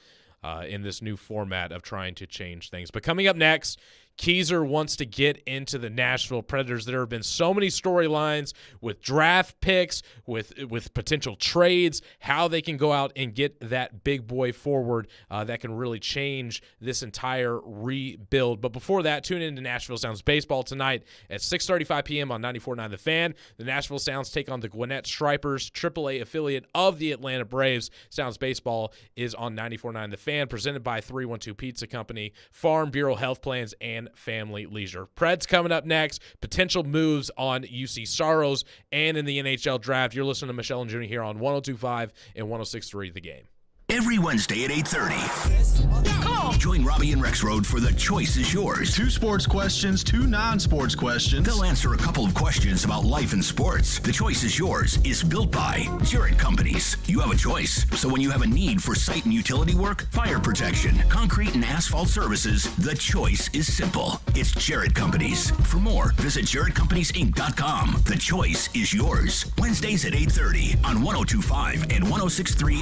in this new format of trying to change things. But coming up next, Keyser wants to get into the Nashville Predators. There have been so many storylines with draft picks, with potential trades, how they can go out and get that big boy forward that can really change this entire rebuild. But before that, tune in to Nashville Sounds Baseball tonight at 6:35 p.m. on 94.9 The Fan. The Nashville Sounds take on the Gwinnett Stripers, AAA affiliate of the Atlanta Braves. Sounds Baseball is on 94.9 The Fan, presented by 312 Pizza Company, Farm Bureau Health Plans, and Family Leisure. Preds coming up next. Potential moves on UC Saros and in the NHL draft. You're listening to Michelle and Junnie here on 102.5 and 106.3 The Game. Every Wednesday at 8:30. Join Robbie and Rex Road for The Choice is Yours. 2 sports questions, 2 non-sports questions. They'll answer a couple of questions about life and sports. The Choice is Yours is built by Jared Companies. You have a choice. So when you have a need for site and utility work, fire protection, concrete and asphalt services, the choice is simple. It's Jared Companies. For more, visit jaredcompaniesinc.com. The Choice is Yours. Wednesdays at 8:30 on 102.5 and 106.3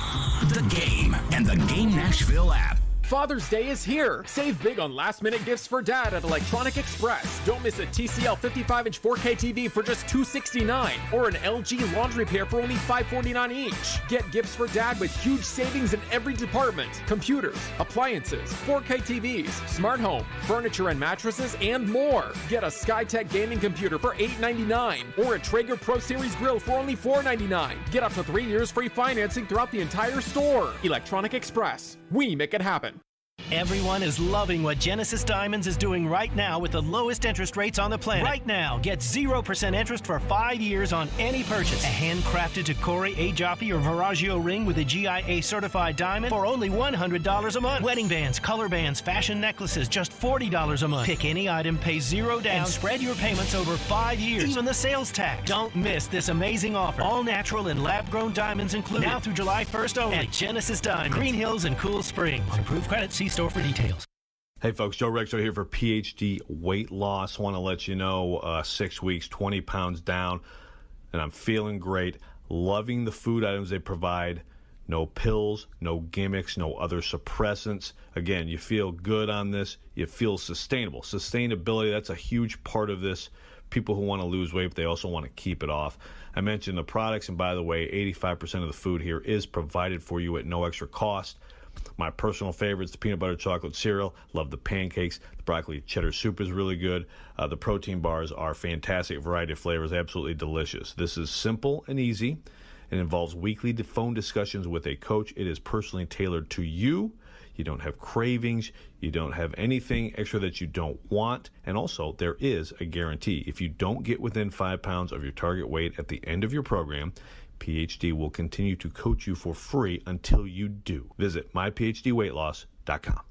The Game and the Game Nashville app. Father's Day is here. Save big on last-minute gifts for Dad at Electronic Express. Don't miss a TCL 55-inch 4K TV for just $269 or an LG laundry pair for only $549 each. Get gifts for Dad with huge savings in every department. Computers, appliances, 4K TVs, smart home, furniture and mattresses, and more. Get a SkyTech gaming computer for $899 or a Traeger Pro Series grill for only $499. Get up to 3 years free financing throughout the entire store. Electronic Express. We make it happen. Everyone is loving what Genesis Diamonds is doing right now with the lowest interest rates on the planet. Right now, get 0% interest for 5 years on any purchase. A handcrafted Tacori, A-Joppy, or Viraggio ring with a GIA certified diamond for only $100 a month. Wedding bands, color bands, fashion necklaces, just $40 a month. Pick any item, pay $0 down, and spread your payments over 5 years. Even the sales tax. Don't miss this amazing offer. All natural and lab-grown diamonds included. Now through July 1st only at Genesis Diamonds, Green Hills and Cool Springs. On approved credit, see store for details. Hey folks, Joe Rexo here for PhD Weight Loss. Want to let you know 6 weeks, 20 pounds down, and I'm feeling great. Loving the food items they provide. No pills, no gimmicks, no other suppressants. Again, you feel good on this. You feel sustainable. Sustainability, that's a huge part of this. People who want to lose weight, but they also want to keep it off. I mentioned the products, and by the way, 85% of the food here is provided for you at no extra cost. My personal favorites, the peanut butter chocolate cereal. Love the pancakes. The broccoli cheddar soup is really good. The protein bars are fantastic. Variety of flavors, absolutely delicious. This is simple and easy. It involves weekly phone discussions with a coach. It is personally tailored to you. You don't have cravings. You don't have anything extra that you don't want. And also, there is a guarantee. If you don't get within 5 pounds of your target weight at the end of your program, PhD will continue to coach you for free until you do. Visit myphdweightloss.com.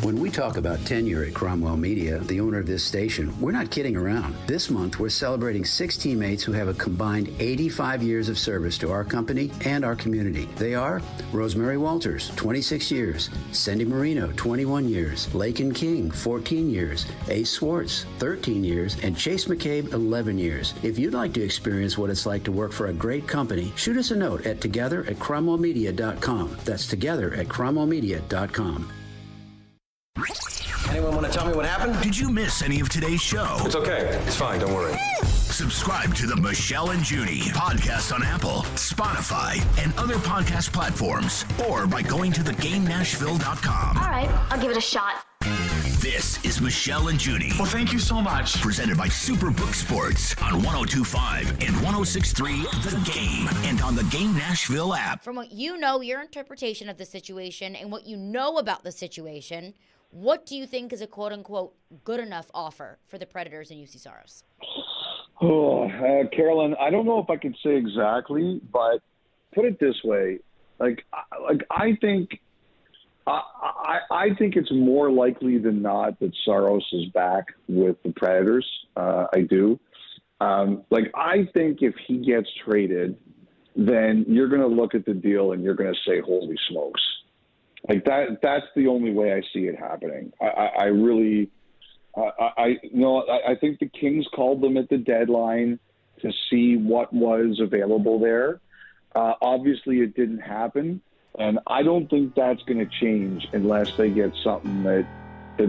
When we talk about tenure at Cromwell Media, the owner of this station, we're not kidding around. This month, we're celebrating 6 teammates who have a combined 85 years of service to our company and our community. They are Rosemary Walters, 26 years, Cindy Marino, 21 years, Lakin King, 14 years, Ace Swartz, 13 years, and Chase McCabe, 11 years. If you'd like to experience what it's like to work for a great company, shoot us a note at together@cromwellmedia.com. That's together@cromwellmedia.com. Anyone want to tell me what happened? Did you miss any of today's show? It's okay. It's fine. Don't worry. Subscribe to the Michelle and Junie podcast on Apple, Spotify, and other podcast platforms, or by going to theGameNashville.com. All right, I'll give it a shot. This is Michelle and Junie. Well, thank you so much. Presented by Superbook Sports on 102.5 and 106.3 The Game, and on the Game Nashville app. From what you know, your interpretation of the situation, and what you know about the situation, what do you think is a quote-unquote good enough offer for the Predators and UC Saros? Carolyn, I don't know if I can say exactly, but put it this way: I think it's more likely than not that Saros is back with the Predators. I do. I think if he gets traded, then you're going to look at the deal and you're going to say, "Holy smokes!" That's the only way I see it happening. I think the Kings called them at the deadline to see what was available there. Obviously, it didn't happen, and I don't think that's going to change unless they get something that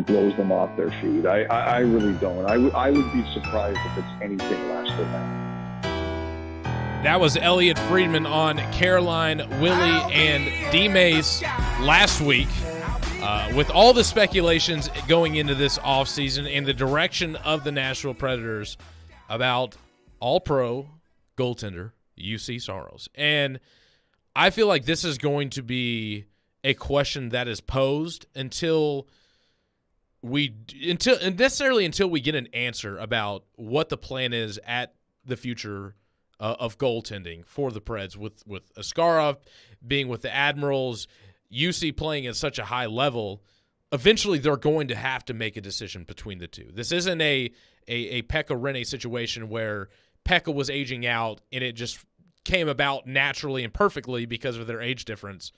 blows them off their feet. I really don't. I would be surprised if it's anything less than that. That was Elliot Friedman on Caroline, Willie, and D-Mace last week. With all the speculations going into this offseason and the direction of the Nashville Predators about all-pro goaltender UC Saros. And I feel like this is going to be a question that is posed until we get an answer about what the plan is at the future of goaltending for the Preds, with Askarov being with the Admirals, UC playing at such a high level. Eventually they're going to have to make a decision between the two. This isn't a Pekka Rinne situation where Pekka was aging out and it just came about naturally and perfectly because of their age difference.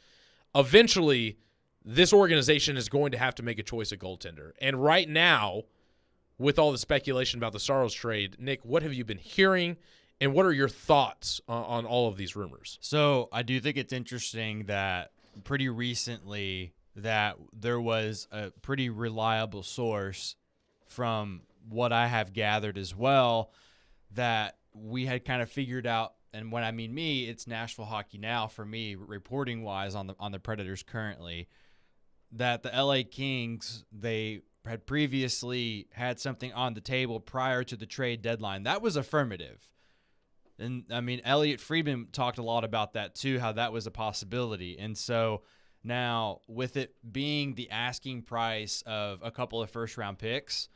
Eventually, this organization is going to have to make a choice at goaltender. And right now, with all the speculation about the Saros trade, Nick, what have you been hearing? And what are your thoughts on all of these rumors? So I do think it's interesting that pretty recently that there was a pretty reliable source from what I have gathered as well that we had kind of figured out. And when I mean me, it's Nashville Hockey Now for me, reporting wise on the Predators currently, that the LA Kings, they had previously had something on the table prior to the trade deadline. That was affirmative. And I mean, Elliot Friedman talked a lot about that too, how that was a possibility. And so now with it being the asking price of a couple of first round picks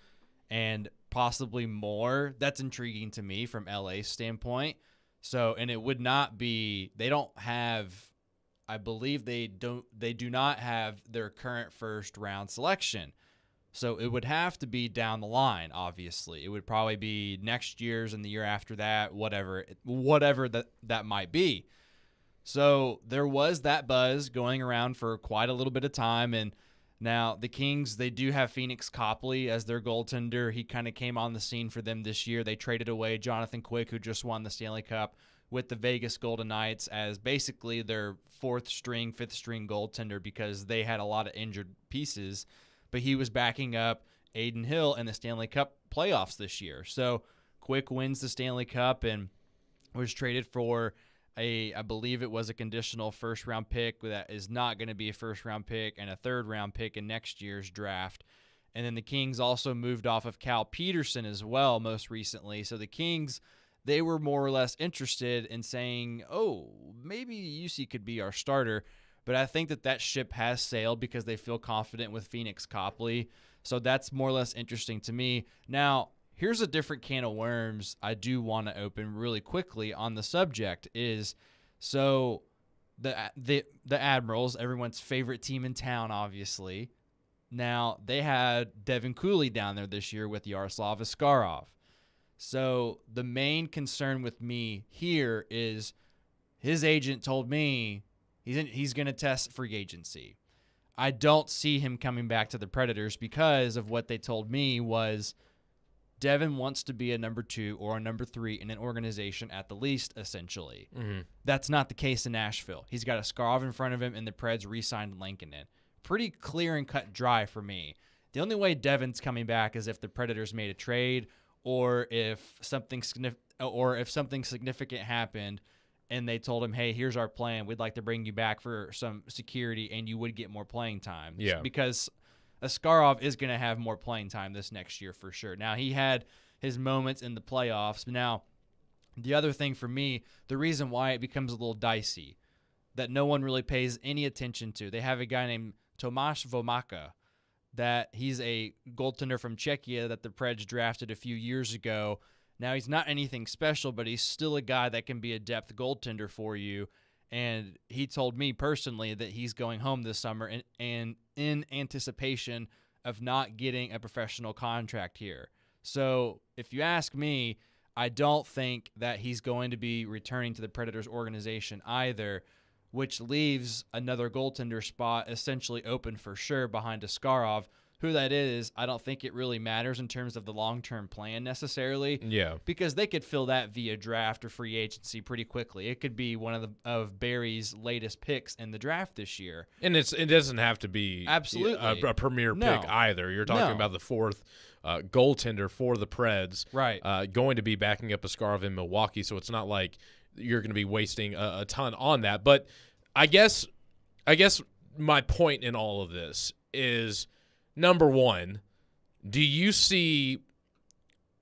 and possibly more, that's intriguing to me from LA's standpoint. So, and it would not be, they don't have, I believe they do not have their current first round selection. So it would have to be down the line, obviously. It would probably be next year's and the year after that, whatever that might be. So there was that buzz going around for quite a little bit of time. And now the Kings, they do have Phoenix Copley as their goaltender. He kind of came on the scene for them this year. They traded away Jonathan Quick, who just won the Stanley Cup with the Vegas Golden Knights, as basically their fifth string goaltender because they had a lot of injured pieces. But he was backing up Aiden Hill in the Stanley Cup playoffs this year. So Quick wins the Stanley Cup and was traded for I believe it was a conditional first-round pick that is not going to be a first-round pick and a third-round pick in next year's draft. And then the Kings also moved off of Cal Peterson as well most recently. So the Kings, they were more or less interested in saying, oh, maybe UC could be our starter. But I think that ship has sailed because they feel confident with Phoenix Copley. So that's more or less interesting to me. Now, here's a different can of worms I do want to open really quickly on the subject is, so the Admirals, everyone's favorite team in town, obviously. Now, they had Devin Cooley down there this year with Yaroslav Askarov. So the main concern with me here is his agent told me he's going to test free agency. I don't see him coming back to the Predators because of what they told me was Devin wants to be a number 2 or a number 3 in an organization at the least, essentially. Mm-hmm. That's not the case in Nashville. He's got Askarov in front of him, and the Preds re-signed Lankinen. Pretty clear and cut dry for me. The only way Devin's coming back is if the Predators made a trade or if something significant happened and they told him, hey, here's our plan. We'd like to bring you back for some security, and you would get more playing time. Yeah. Because Askarov is going to have more playing time this next year for sure. Now, he had his moments in the playoffs. Now, the other thing for me, the reason why it becomes a little dicey, that no one really pays any attention to, they have a guy named Tomáš Vomaka, that he's a goaltender from Czechia that the Preds drafted a few years ago. Now, he's not anything special, but he's still a guy that can be a depth goaltender for you. And he told me personally that he's going home this summer and in anticipation of not getting a professional contract here. So if you ask me, I don't think that he's going to be returning to the Predators organization either, which leaves another goaltender spot essentially open for sure behind Askarov. Who that is, I don't think it really matters in terms of the long-term plan necessarily. Yeah. Because they could fill that via draft or free agency pretty quickly. It could be one of Barry's latest picks in the draft this year. And it doesn't have to be absolutely a premier pick either. You're talking about the fourth goaltender for the Preds. Right. Going to be backing up Askarov in Milwaukee, so it's not like you're going to be wasting a ton on that. But I guess my point in all of this is, number one, do you see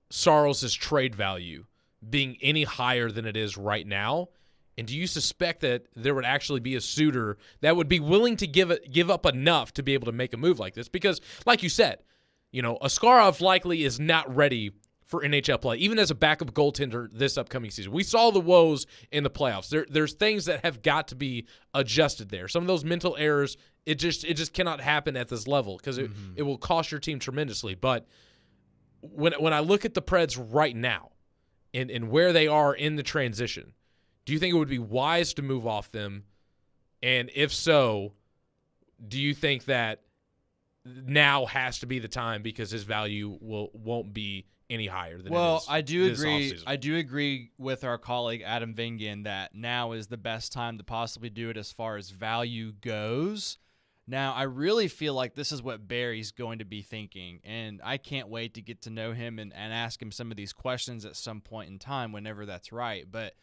Saros' trade value being any higher than it is right now? And do you suspect that there would actually be a suitor that would be willing to give up enough to be able to make a move like this? Because, like you said, Askarov likely is not ready for NHL play, even as a backup goaltender this upcoming season. We saw the woes in the playoffs. There's things that have got to be adjusted there. Some of those mental errors, it just cannot happen at this level because it will cost your team tremendously. But when I look at the Preds right now and where they are in the transition, do you think it would be wise to move off them? And if so, do you think that now has to be the time because his value won't be any higher than it is I do this agree. offseason? I do agree with our colleague Adam Vingan that now is the best time to possibly do it as far as value goes. Now, I really feel like this is what Barry's going to be thinking, and I can't wait to get to know him and ask him some of these questions at some point in time whenever that's right. But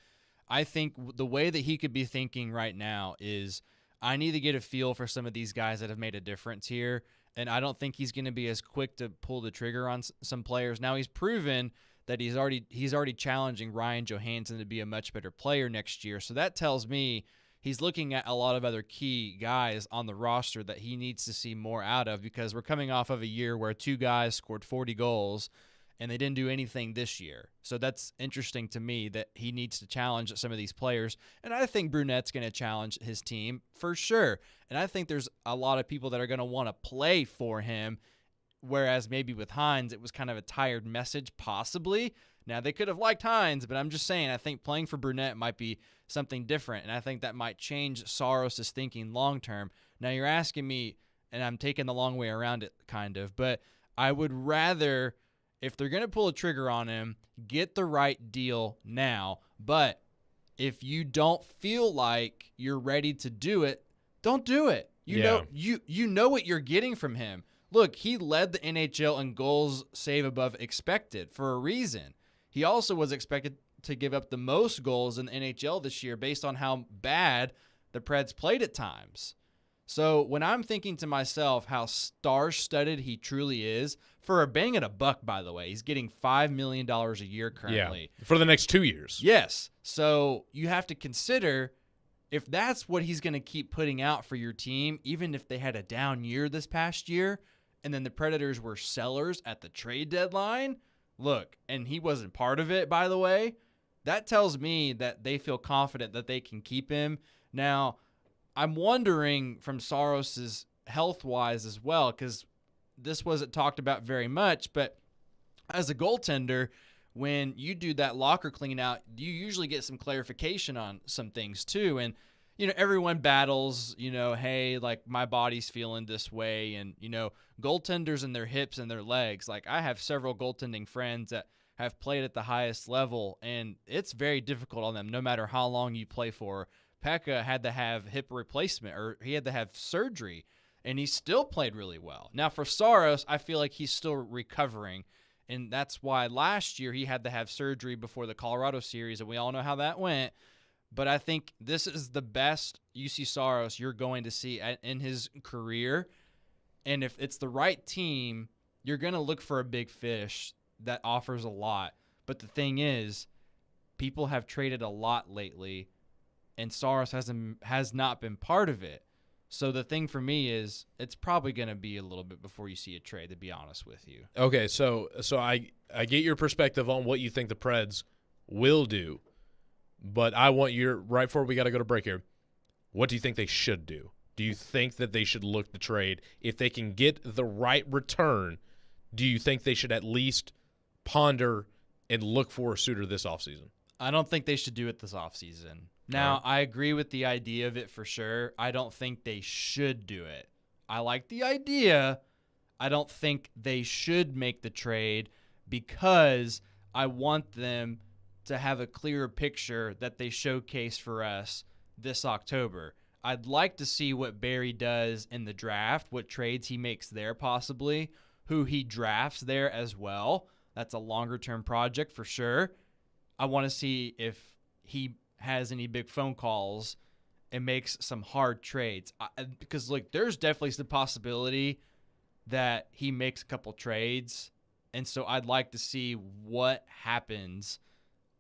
I think the way that he could be thinking right now is, I need to get a feel for some of these guys that have made a difference here, and I don't think he's going to be as quick to pull the trigger on some players. Now, he's proven that he's already challenging Ryan Johansson to be a much better player next year, so that tells me he's looking at a lot of other key guys on the roster that he needs to see more out of, because we're coming off of a year where 2 guys scored 40 goals and they didn't do anything this year. So that's interesting to me that he needs to challenge some of these players. And I think Brunette's going to challenge his team for sure. And I think there's a lot of people that are going to want to play for him, whereas maybe with Hines it was kind of a tired message possibly. Now, they could have liked Hines, but I'm just saying I think playing for Brunette might be something different, and I think that might change Saros' thinking long-term. Now, you're asking me, and I'm taking the long way around it kind of, but I would rather, if they're going to pull a trigger on him, get the right deal now. But if you don't feel like you're ready to do it, don't do it. You know what you're getting from him. Look, he led the NHL in goals save above expected for a reason. He also was expected to give up the most goals in the NHL this year based on how bad the Preds played at times. So when I'm thinking to myself how star-studded he truly is, for a bang at a buck, by the way, he's getting $5 million a year currently. Yeah, for the next 2 years. Yes. So you have to consider, if that's what he's going to keep putting out for your team, even if they had a down year this past year, and then the Predators were sellers at the trade deadline, look, and he wasn't part of it, by the way, that tells me that they feel confident that they can keep him. Now, I'm wondering from Saros's health-wise as well, because this wasn't talked about very much, but as a goaltender, when you do that locker clean out, you usually get some clarification on some things too. And, everyone battles, hey, like my body's feeling this way. And, goaltenders and their hips and their legs. Like I have several goaltending friends that have played at the highest level, and it's very difficult on them no matter how long you play for. Pekka had to have hip replacement, or he had to have surgery, and he still played really well. Now, for Saros, I feel like he's still recovering, and that's why last year he had to have surgery before the Colorado series, and we all know how that went. But I think this is the best UC Saros you're going to see in his career, and if it's the right team, you're going to look for a big fish that offers a lot. But the thing is, people have traded a lot lately, and Saros has not been part of it. So the thing for me is, it's probably going to be a little bit before you see a trade, to be honest with you. Okay, so I get your perspective on what you think the Preds will do, but I want right before we got to go to break here, what do you think they should do? Do you think that they should look to trade? If they can get the right return, do you think they should at least ponder and look for a suitor this offseason? I don't think they should do it this offseason. Now, I agree with the idea of it for sure. I don't think they should do it. I like the idea. I don't think they should make the trade, because I want them to have a clearer picture that they showcase for us this October. I'd like to see what Barry does in the draft, what trades he makes there possibly, who he drafts there as well. That's a longer-term project for sure. I want to see if he has any big phone calls and makes some hard trades. Because, look, there's definitely the possibility that he makes a couple trades, and so I'd like to see what happens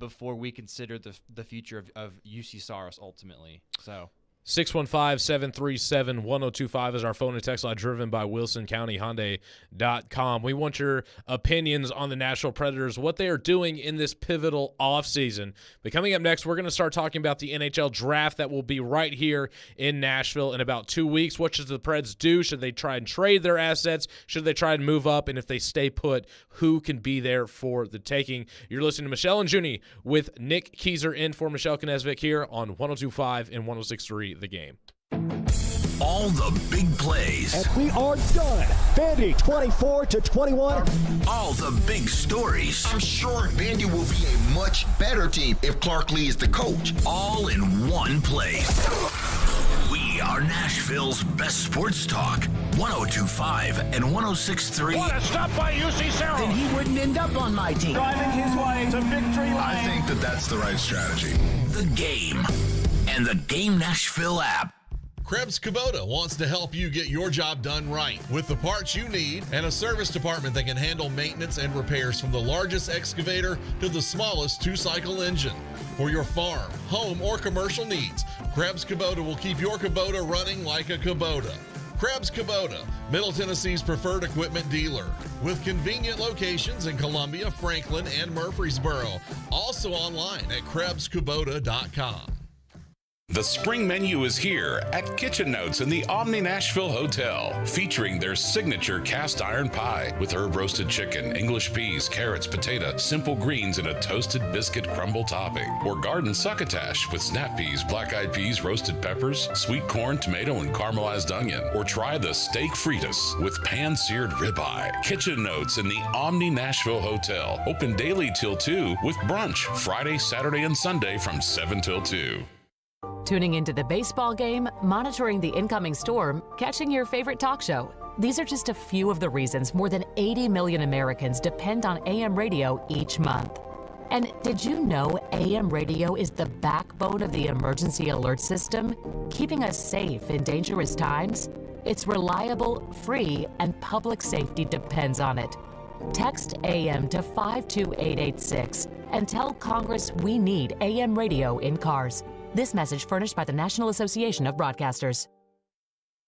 before we consider the future of UC Saros ultimately. So 615-737-1025 is our phone and text line, driven by WilsonCountyHyundai.com. We want your opinions on the Nashville Predators, what they are doing in this pivotal offseason. But coming up next, we're going to start talking about the NHL draft that will be right here in Nashville in about 2 weeks. What should the Preds do? Should they try and trade their assets? Should they try and move up? And if they stay put, who can be there for the taking? You're listening to Michelle and Junnie with Nick Kieser in for Michelle Knesvik here on 102.5 and 106.3 The Game. All the big plays. And we are done. Vandy 24-21. All the big stories. I'm sure Vandy will be a much better team if Clark Lee is the coach. All in one place. We We are Nashville's best sports talk. 102.5 and 106.3. What a stop by UC Saros. Then he wouldn't end up on my team. Driving his way to victory lane. I think that's the right strategy. The Game and the Game Nashville app. Krebs Kubota wants to help you get your job done right with the parts you need and a service department that can handle maintenance and repairs from the largest excavator to the smallest two-cycle engine. For your farm, home, or commercial needs, Krebs Kubota will keep your Kubota running like a Kubota. Krebs Kubota, Middle Tennessee's preferred equipment dealer, with convenient locations in Columbia, Franklin, and Murfreesboro. Also online at KrebsKubota.com. The spring menu is here at Kitchen Notes in the Omni Nashville Hotel, featuring their signature cast iron pie with herb roasted chicken, English peas, carrots, potato, simple greens, and a toasted biscuit crumble topping. Or garden succotash with snap peas, black-eyed peas, roasted peppers, sweet corn, tomato, and caramelized onion. Or try the steak fritas with pan-seared ribeye. Kitchen Notes in the Omni Nashville Hotel, open daily till 2 with brunch Friday, Saturday, and Sunday from 7 till 2. Tuning into the baseball game, monitoring the incoming storm, catching your favorite talk show. These are just a few of the reasons more than 80 million Americans depend on AM radio each month. And did you know AM radio is the backbone of the emergency alert system, keeping us safe in dangerous times? It's reliable, free, and public safety depends on it. Text AM to 52886 and tell Congress we need AM radio in cars. This message furnished by the National Association of Broadcasters.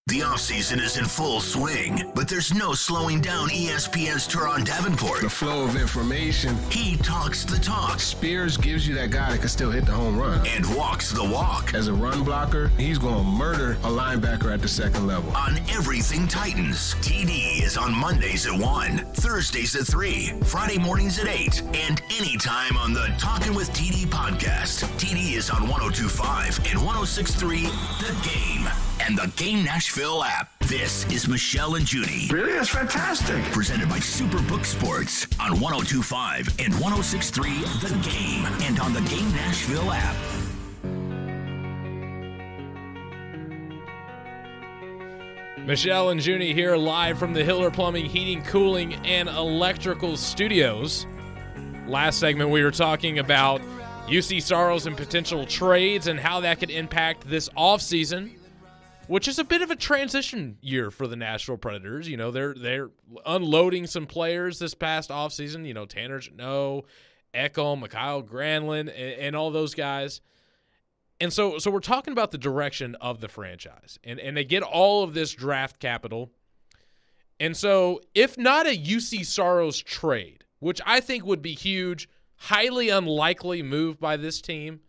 The offseason is in full swing, but there's no slowing down ESPN's Teron Davenport. The flow of information. He talks the talk. Spears gives you that guy that can still hit the home run. And walks the walk. As a run blocker, he's going to murder a linebacker at the second level. On Everything Titans, TD is on Mondays at 1, Thursdays at 3, Friday mornings at 8, and anytime on the Talkin' with TD podcast. TD is on 102.5 and 106.3 The Game and the Game Nashville app. This is Michelle and Junie. Really? That's fantastic. Presented by Superbook Sports on 102.5 and 106.3 The Game and on the Game Nashville app. Michelle and Junie here live from the Hiller Plumbing, Heating, Cooling, and Electrical Studios. Last segment we were talking about UC Saros and potential trades and how that could impact this offseason, which is a bit of a transition year for the Nashville Predators. You know, they're unloading some players this past offseason. You know, Tanner Jeannot, Ekholm, Mikhail Granlund, and all those guys. And so we're talking about the direction of the franchise. And they get all of this draft capital. And so if not a UC Saros trade, which I think would be huge, highly unlikely move by this team,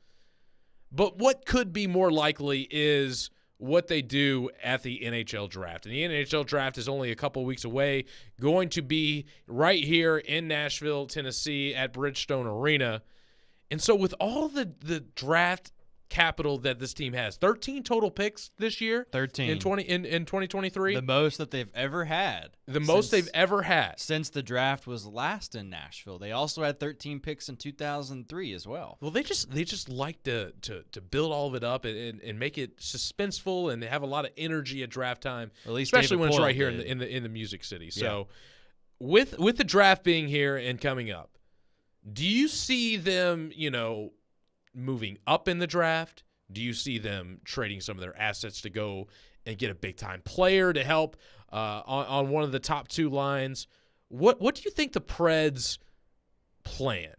but what could be more likely is what they do at the NHL draft. And the NHL draft is only a couple weeks away, going to be right here in Nashville, Tennessee at Bridgestone Arena. And so with all the draft capital that this team has, 13 total picks this year. 13 in 2023. The most that they've ever had. Since the draft was last in Nashville. They also had 13 picks in 2003 as well. Well, they just like to build all of it up and make it suspenseful, and they have a lot of energy at draft time, at least especially David when it's Poile right here in the Music City. So with the draft being here and coming up, do you see them, moving up in the draft? Do you see them trading some of their assets to go and get a big-time player to help on one of the top two lines? What do you think the Preds' plan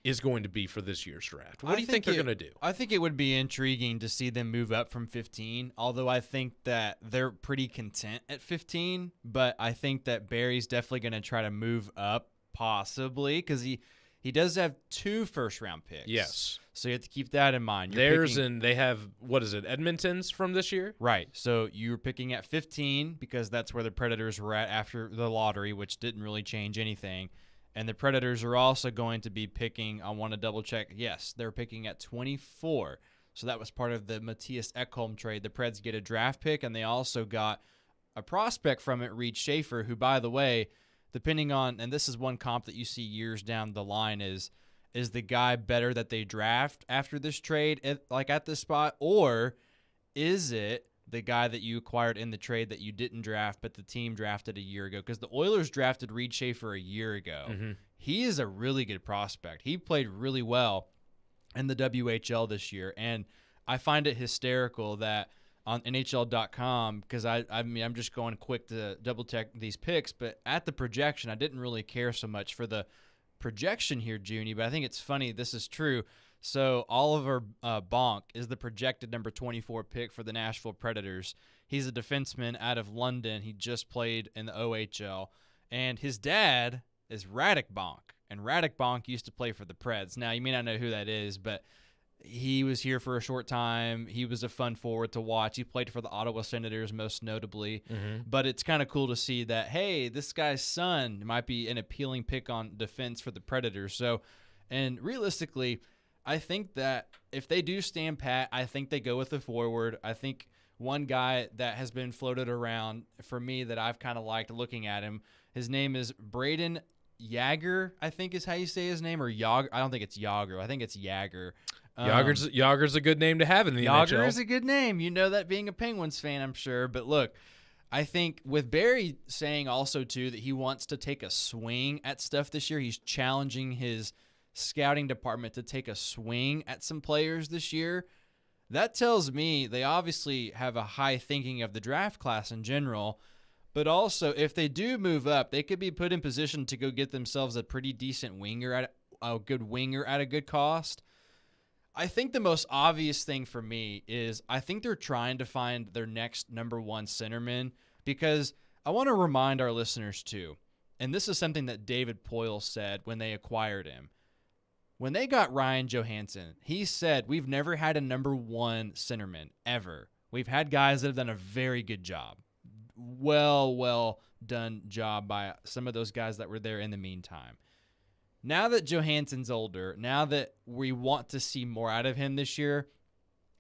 is going to be for this year's draft? What do you think they're going to do? I think it would be intriguing to see them move up from 15, although I think that they're pretty content at 15, but I think that Barry's definitely going to try to move up possibly because he does have 2 first-round picks. Yes. So you have to keep that in mind. And they have, Edmonton's from this year? Right. So you're picking at 15 because that's where the Predators were at after the lottery, which didn't really change anything. And the Predators are also going to be picking, I want to double-check, yes, they're picking at 24. So that was part of the Matthias Ekholm trade. The Preds get a draft pick, and they also got a prospect from it, Reed Schaefer, who, by the way, depending on, and this is one comp that you see years down the line, is the guy better that they draft after this trade at this spot, or is it the guy that you acquired in the trade that you didn't draft, but the team drafted a year ago. Because the Oilers drafted Reed Schaefer a year ago. Mm-hmm. He is a really good prospect. He played really well in the WHL this year, and I find it hysterical that on NHL.com, because I'm just going quick to double check these picks, but at the projection, I didn't really care so much for the projection here, Junnie, but I think it's funny. This is true. So Oliver Bonk is the projected number 24 pick for the Nashville Predators. He's a defenseman out of London. He just played in the OHL. And his dad is Radek Bonk. And Radek Bonk used to play for the Preds. Now, you may not know who that is, but he was here for a short time. He was a fun forward to watch. He played for the Ottawa Senators most notably. Mm-hmm. But it's kind of cool to see that, hey, this guy's son might be an appealing pick on defense for the Predators. So, and realistically, I think that if they do stand pat, I think they go with the forward. I think one guy that has been floated around for me that I've kind of liked looking at him, his name is Braden Yager, I think is how you say his name, or Yager. I don't think it's Yager. I think it's Yager. Yager's a good name to have in the NHL. Yager is a good name. You know that being a Penguins fan, I'm sure. But look, I think with Barry saying also, too, that he wants to take a swing at stuff this year, he's challenging his scouting department to take a swing at some players this year. That tells me they obviously have a high thinking of the draft class in general, but also if they do move up, they could be put in position to go get themselves a pretty decent winger at a good cost. I think the most obvious thing for me is I think they're trying to find their next number one centerman, because I want to remind our listeners too, and this is something that David Poyle said when they acquired him. When they got Ryan Johansson, he said, we've never had a number one centerman, ever. We've had guys that have done a very good job. Well done job by some of those guys that were there in the meantime. Now that Johansson's older, now that we want to see more out of him this year,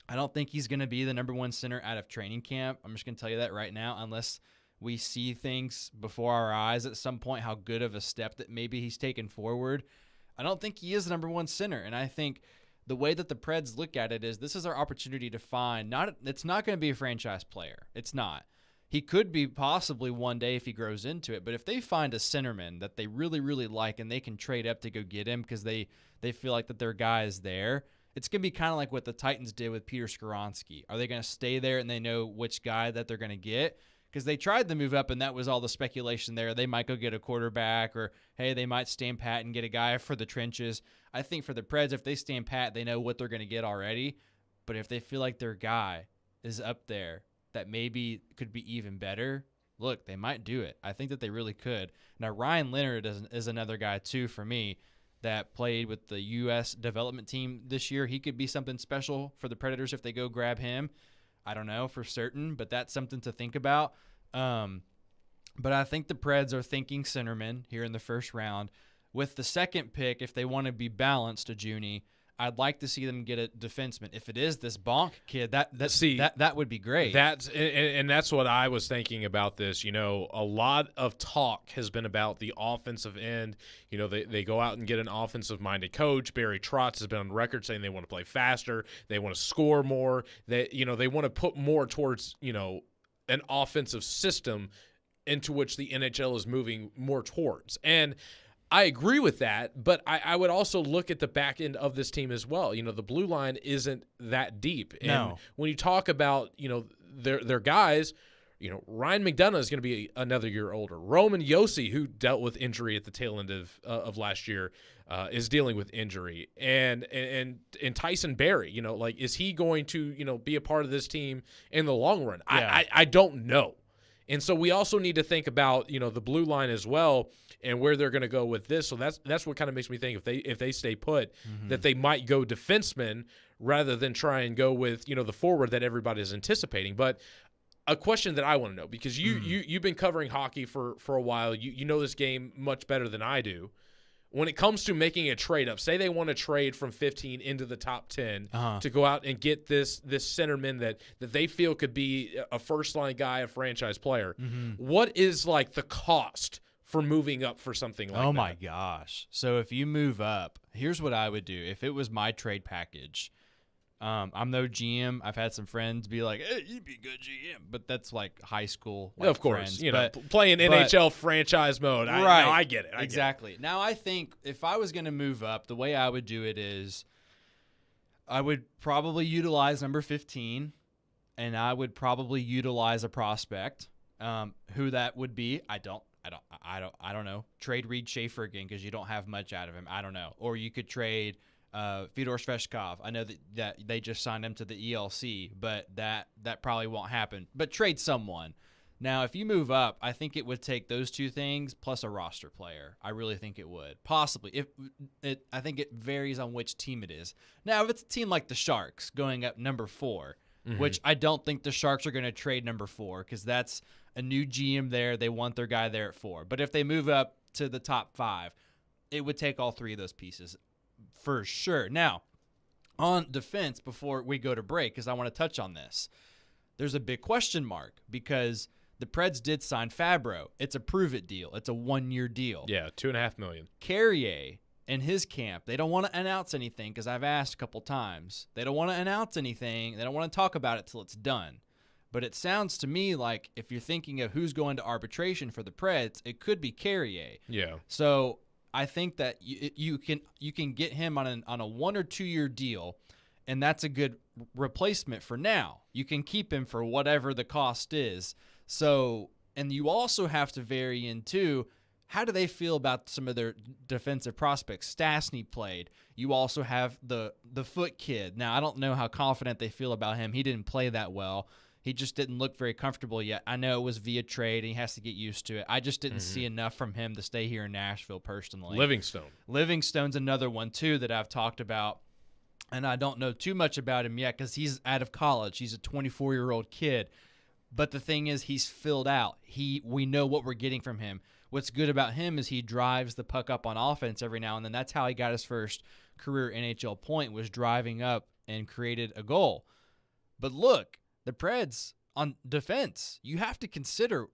I don't think he's going to be the number one center out of training camp. I'm just going to tell you that right now, unless we see things before our eyes at some point, how good of a step that maybe he's taken forward. I don't think he is the number one center, and I think the way that the Preds look at it is this is our opportunity to find it's not going to be a franchise player. It's not. He could be possibly one day if he grows into it, but if they find a centerman that they really, really like and they can trade up to go get him because they feel like that their guy is there, it's going to be kind of like what the Titans did with Peter Skoronsky. Are they going to stay there and they know which guy that they're going to get? Because they tried to move up, and that was all the speculation there. They might go get a quarterback, or, hey, they might stand pat and get a guy for the trenches. I think for the Preds, if they stand pat, they know what they're going to get already. But if they feel like their guy is up there that maybe could be even better, look, they might do it. I think that they really could. Now, Ryan Leonard is another guy, too, for me, that played with the U.S. development team this year. He could be something special for the Predators if they go grab him. I don't know for certain, but that's something to think about. But I think the Preds are thinking centerman here in the first round. With the second pick, if they want to be balanced to Junnie, I'd like to see them get a defenseman. If it is this Bonk kid, that would be great. That's what I was thinking about this. You know, a lot of talk has been about the offensive end. You know, they go out and get an offensive-minded coach. Barry Trotz has been on record saying they want to play faster, they want to score more, they want to put more towards, an offensive system into which the NHL is moving more towards. And I agree with that, but I would also look at the back end of this team as well. You know, the blue line isn't that deep. And no. When you talk about, their guys, Ryan McDonough is going to be another year older. Roman Josi, who dealt with injury at the tail end of last year, is dealing with injury. And Tyson Barrie, is he going to, be a part of this team in the long run? Yeah. I don't know. And so we also need to think about, the blue line as well and where they're going to go with this. So that's what kind of makes me think if they stay put, that they might go defenseman rather than try and go with, the forward that everybody's anticipating. But a question that I want to know, because you've been covering hockey for a while, you know this game much better than I do. When it comes to making a trade up, say they want to trade from 15 into the top 10 to go out and get this centerman that they feel could be a first-line guy, a franchise player, what is like the cost for moving up for something like that? Oh, my gosh. So if you move up, here's what I would do. If it was my trade package, I'm no GM. I've had some friends be like, "Hey, you'd be a good GM," but that's like high school. Of course, friends. you know, playing NHL franchise mode. Right. I get it. Exactly. Now, I think if I was going to move up, the way I would do it is I would probably utilize number 15, and I would probably utilize a prospect. Who that would be, I don't know. Trade Reed Schaefer again because you don't have much out of him. I don't know. Or you could trade Fyodor Sveshkov. I know that they just signed him to the ELC, but that probably won't happen. But trade someone. Now, if you move up, I think it would take those two things plus a roster player. I really think it would. Possibly. I think it varies on which team it is. Now, if it's a team like the Sharks going up number 4, which I don't think the Sharks are going to trade number 4 because that's a new GM there. They want their guy there at 4. But if they move up to the top 5, it would take all 3 of those pieces for sure. Now, on defense, before we go to break, because I want to touch on this, there's a big question mark because the Preds did sign Fabro. It's a prove-it deal. It's a 1-year deal. Yeah, $2.5 million. Carrier in his camp, they don't want to announce anything because I've asked a couple times. They don't want to announce anything. They don't want to talk about it till it's done. But it sounds to me like if you're thinking of who's going to arbitration for the Preds, it could be Carrier. Yeah. So I think that you can get him on a 1 or 2 year deal, and that's a good replacement for now. You can keep him for whatever the cost is. So, and you also have to vary into how do they feel about some of their defensive prospects? Stastny played. You also have the Foot kid. Now, I don't know how confident they feel about him. He didn't play that well. He just didn't look very comfortable yet. I know it was via trade, and he has to get used to it. I just didn't see enough from him to stay here in Nashville personally. Livingstone's another one, too, that I've talked about, and I don't know too much about him yet because he's out of college. He's a 24-year-old kid. But the thing is, he's filled out. We know what we're getting from him. What's good about him is he drives the puck up on offense every now and then. That's how he got his first career NHL point, was driving up and created a goal. But look, the Preds on defense, you have to consider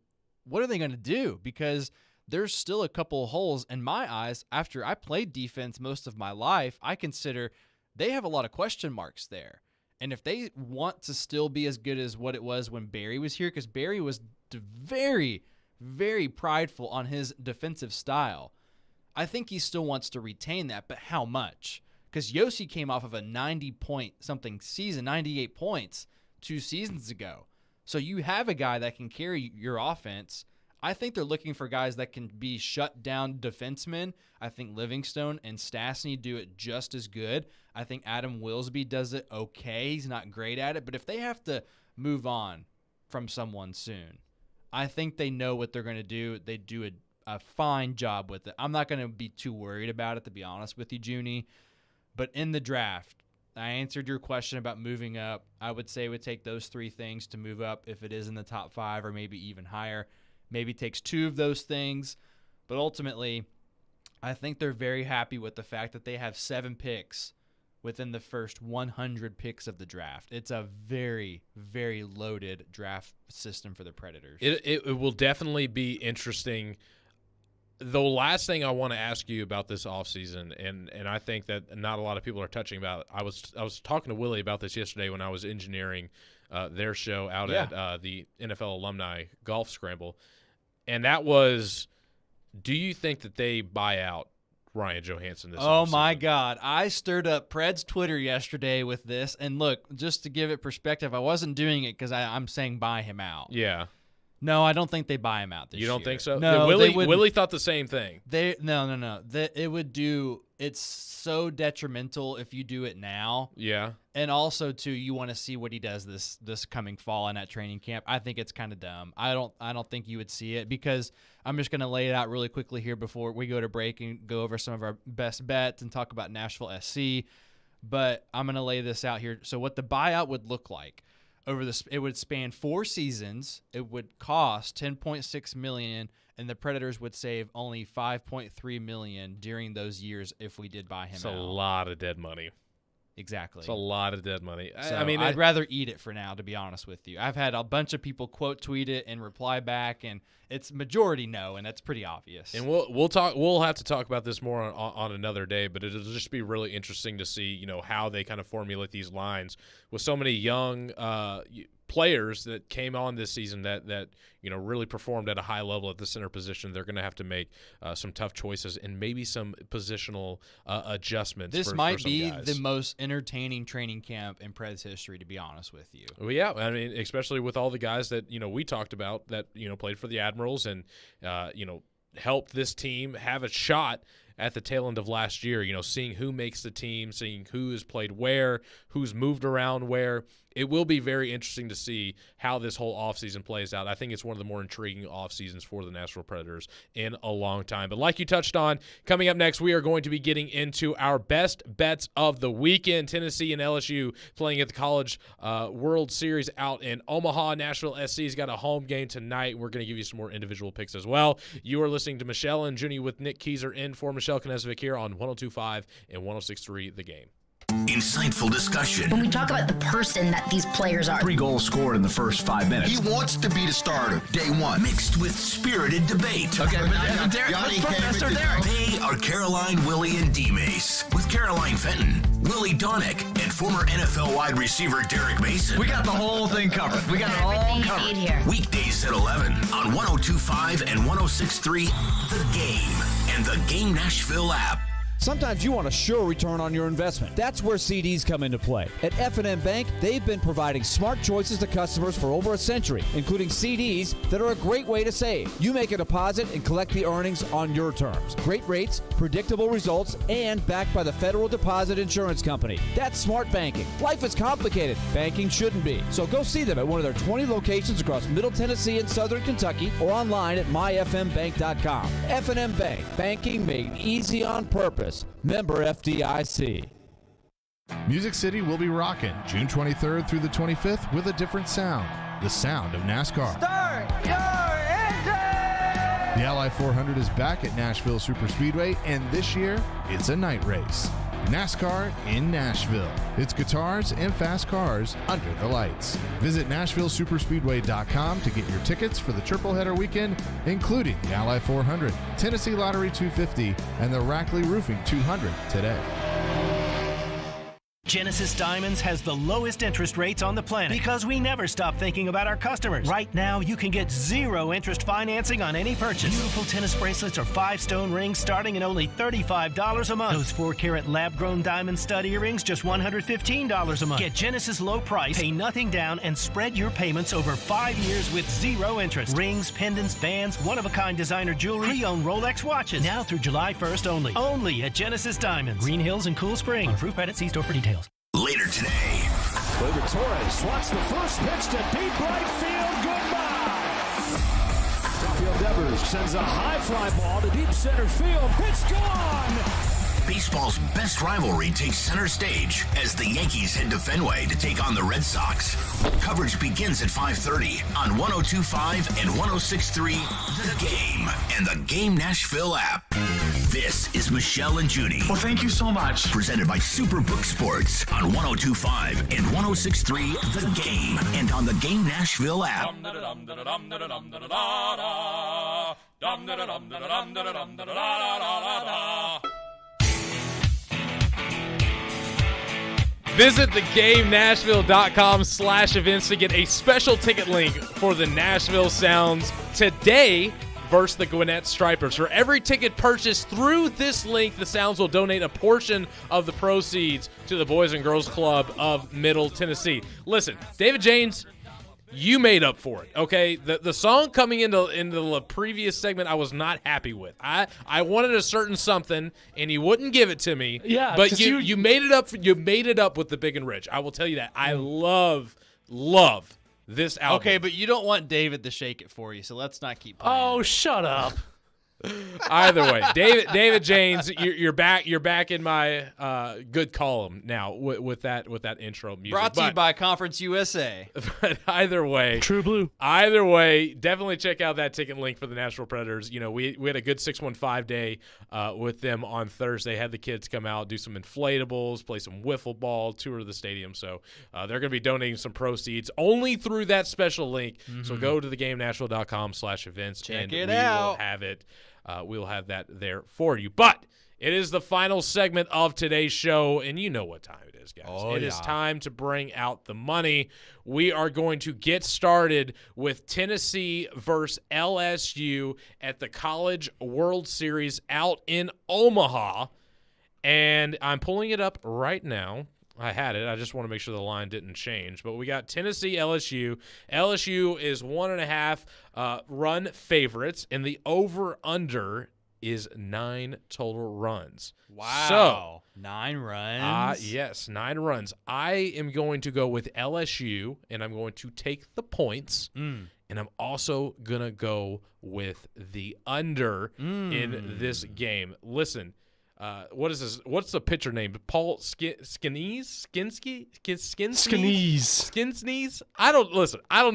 what are they going to do, because there's still a couple of holes in my eyes. After I played defense most of my life, I consider they have a lot of question marks there. And if they want to still be as good as what it was when Barry was here, because Barry was very, very prideful on his defensive style, I think he still wants to retain that, but how much? Because Yossi came off of a 90-point-something season, 98 points 2 seasons ago. So you have a guy that can carry your offense. I think they're looking for guys that can be shut-down defensemen. I think Livingstone and Stastny do it just as good. I think Adam Wilsby does it okay. He's not great at it. But if they have to move on from someone soon, I think they know what they're going to do. They do a fine job with it. I'm not going to be too worried about it, to be honest with you, Junnie. But in the draft, I answered your question about moving up. I would say it would take those 3 things to move up if it is in the top 5 or maybe even higher. Maybe takes 2 of those things. But ultimately, I think they're very happy with the fact that they have 7 picks within the first 100 picks of the draft. It's a very, very loaded draft system for the Predators. It will definitely be interesting. The last thing I want to ask you about this offseason, and I think that not a lot of people are touching about it. I was talking to Willie about this yesterday when I was engineering their show out at the NFL Alumni Golf Scramble. And that was, do you think that they buy out Ryan Johansson this offseason? Oh, my God. I stirred up Pred's Twitter yesterday with this. And look, just to give it perspective, I wasn't doing it because I'm saying buy him out. Yeah. No, I don't think they buy him out this year. You don't think so? No, Willie thought the same thing. No. It would do. It's so detrimental if you do it now. Yeah. And also, too, you want to see what he does this coming fall in that training camp. I think it's kind of dumb. I don't think you would see it, because I'm just going to lay it out really quickly here before we go to break and go over some of our best bets and talk about Nashville SC. But I'm going to lay this out here. So what the buyout would look like. It would span 4 seasons. It would cost $10.6 million, and the Predators would save only $5.3 million during those years if we did buy him out. That's a lot of dead money. Exactly. It's a lot of dead money. So I mean, I'd rather eat it for now, to be honest with you. I've had a bunch of people quote tweet it and reply back, and it's majority no, and that's pretty obvious. And we'll have to talk about this more on another day, but it'll just be really interesting to see, how they kind of formulate these lines with so many young players that came on this season that really performed at a high level at the center position. They're going to have to make some tough choices and maybe some positional adjustments. This for might some be guys. the most entertaining training camp in Preds history, to be honest with you. Well, yeah, I mean, especially with all the guys that we talked about that played for the Admirals and helped this team have a shot at the tail end of last year. Seeing who makes the team, seeing who has played where, who's moved around where. It will be very interesting to see how this whole offseason plays out. I think it's one of the more intriguing offseasons for the Nashville Predators in a long time. But like you touched on, coming up next, we are going to be getting into our best bets of the weekend. Tennessee and LSU playing at the College World Series out in Omaha. Nashville SC's got a home game tonight. We're going to give you some more individual picks as well. You are listening to Michelle and Junnie with Nick Keyser in for Michelle Knezovic here on 102.5 and 106.3 The Game. Insightful discussion. When we talk about the person that these players are. 3 goals scored in the first 5 minutes. He wants to be the starter, day one. Mixed with spirited debate. Okay, but Derek, let's Professor Derek. They are Caroline, Willie, and D-Mace. With Caroline Fenton, Willie Donick, and former NFL wide receiver Derek Mason. We got the whole thing covered. We got it all covered. Here. Weekdays at 11 on 102.5 and 106.3 The Game and the Game Nashville app. Sometimes you want a sure return on your investment. That's where CDs come into play. At F&M Bank, they've been providing smart choices to customers for over a century, including CDs that are a great way to save. You make a deposit and collect the earnings on your terms. Great rates, predictable results, and backed by the Federal Deposit Insurance Company. That's smart banking. Life is complicated. Banking shouldn't be. So go see them at one of their 20 locations across Middle Tennessee and Southern Kentucky or online at myfmbank.com. F&M Bank. Banking made easy on purpose. Member FDIC. Music City will be rocking June 23rd through the 25th with a different sound. The sound of NASCAR. Start your engine! The Ally 400 is back at Nashville Superspeedway, and this year, it's a night race. NASCAR in Nashville. It's guitars and fast cars under the lights. Visit NashvilleSuperspeedway.com to get your tickets for the triple header weekend, including the Ally 400, Tennessee Lottery 250, and the Rackley Roofing 200 today. Genesis Diamonds has the lowest interest rates on the planet because we never stop thinking about our customers. Right now, you can get 0 interest financing on any purchase. Beautiful tennis bracelets or 5-stone rings starting at only $35 a month. Those 4-carat lab-grown diamond stud earrings, just $115 a month. Get Genesis low price, pay nothing down, and spread your payments over 5 years with 0 interest. Rings, pendants, bands, one-of-a-kind designer jewelry, pre-owned Rolex watches. Now through July 1st only. Only at Genesis Diamonds. Green Hills and Cool Springs. On approved credit, see store for details. Later today. David Torres swats the first pitch to deep right field. Goodbye. Outfield Devers sends a high fly ball to deep center field. It's gone. Baseball's best rivalry takes center stage as the Yankees head to Fenway to take on the Red Sox. Coverage begins at 5:30 on 102.5 and 106.3 The Game and the Game Nashville app. This is Michelle and Junnie. Well, thank you so much. Presented by Superbook Sports on 102.5 and 106.3 The Game and on the Game Nashville app. Visit theGameNashville.com/events to get a special ticket link for the Nashville Sounds today versus the Gwinnett Stripers. For every ticket purchased through this link, the Sounds will donate a portion of the proceeds to the Boys and Girls Club of Middle Tennessee. Listen, David James, you made up for it, okay? The song coming into the previous segment I was not happy with. I wanted a certain something, and he wouldn't give it to me. Yeah, but you made it up. You made it up with the Big and Rich. I will tell you that. I love this album. Okay, but you don't want David to shake it for you, so let's not keep playing. Oh, shut up. Either way, David James, you're back. You're back in my good column now with that intro music. Brought to you by Conference USA. But either way, True Blue. Either way, definitely check out that ticket link for the Nashville Predators. You know, we had a good 615 day with them on Thursday. Had the kids come out, do some inflatables, play some wiffle ball, tour the stadium. So they're going to be donating some proceeds only through that special link. Mm-hmm. So go to thegamenashville.com/events. Check and it we out. Will have it. We'll have that there for you. But it is the final segment of today's show, and you know what time it is, guys. It is time to bring out the money. We are going to get started with Tennessee versus LSU at the College World Series out in Omaha. And I'm pulling it up right now. I had it. I just want to make sure the line didn't change. But we got Tennessee, LSU. LSU is 1.5 run favorites, and the over-under is 9 total runs. Wow. So, 9 runs? Yes, 9 runs. I am going to go with LSU, and I'm going to take the points, and I'm also going to go with the under in this game. Listen. What is this? What's the pitcher name? Paul Skenes? I don't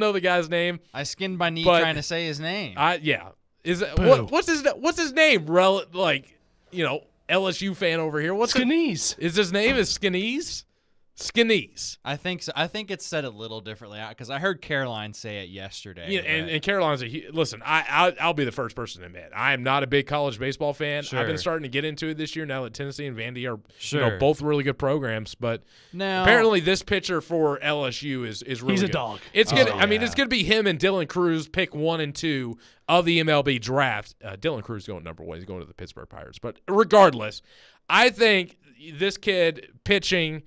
know the guy's name. I skinned my knee trying to say his name. Yeah. Is it what's his name? LSU fan over here. What's Skenes? Is his name is Skenes? Skenes. I think so. I think it's said a little differently because I heard Caroline say it yesterday. Yeah, and Caroline's listen. I'll be the first person to admit I am not a big college baseball fan. Sure. I've been starting to get into it this year now that Tennessee and Vandy are both really good programs. But now, apparently this pitcher for LSU is really he's good. A dog. It's gonna. I mean, it's gonna be him and Dylan Cruz pick 1 and 2 of the MLB draft. Dylan Cruz going number 1. He's going to the Pittsburgh Pirates. But regardless, I think this kid pitching.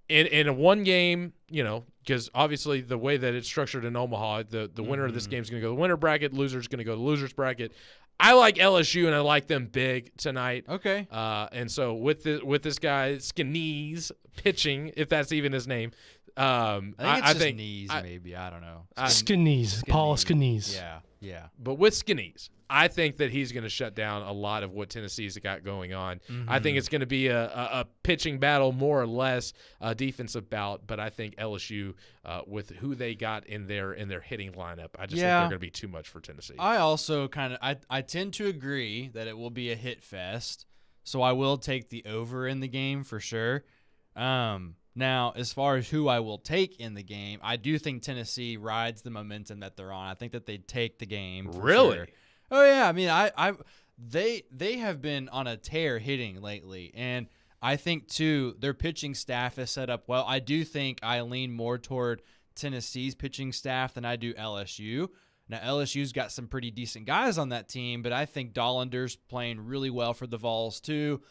In a one game, because obviously the way that it's structured in Omaha, the winner of this game is going to go to the winner bracket, loser's going to go to the loser's bracket. I like LSU and I like them big tonight. Okay. And so with this guy Skenes pitching, if that's even his name, I think knees maybe. I don't know. Skenes, Paul Skenes. Yeah. But with Skenes, I think that he's going to shut down a lot of what Tennessee's got going on. Mm-hmm. I think it's going to be a pitching battle, more or less a defensive bout. But I think LSU, with who they got in their hitting lineup, I just think they're going to be too much for Tennessee. I also I tend to agree that it will be a hit fest, so I will take the over in the game for sure. Now, as far as who I will take in the game, I do think Tennessee rides the momentum that they're on. I think that they take the game. Really? Sure. Oh yeah. I mean, they have been on a tear hitting lately, and I think too their pitching staff is set up well. I do think I lean more toward Tennessee's pitching staff than I do LSU. Now LSU's got some pretty decent guys on that team, but I think Dollander's playing really well for the Vols too.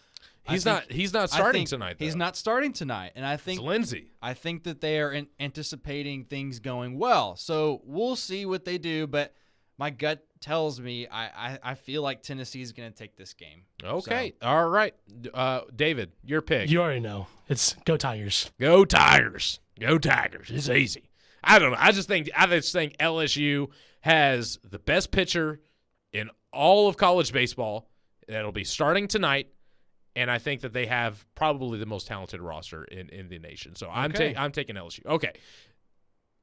He's not starting tonight, though. He's not starting tonight. And I think it's Lindsey. I think that they are anticipating things going well. So we'll see what they do, but my gut tells me I feel like Tennessee is going to take this game. Okay. So. All right. David, your pick. You already know. It's go Tigers. Go Tigers. Go Tigers. It's easy. I don't know. I just think LSU has the best pitcher in all of college baseball that'll be starting tonight. And I think that they have probably the most talented roster in the nation. So I'm taking LSU. Okay.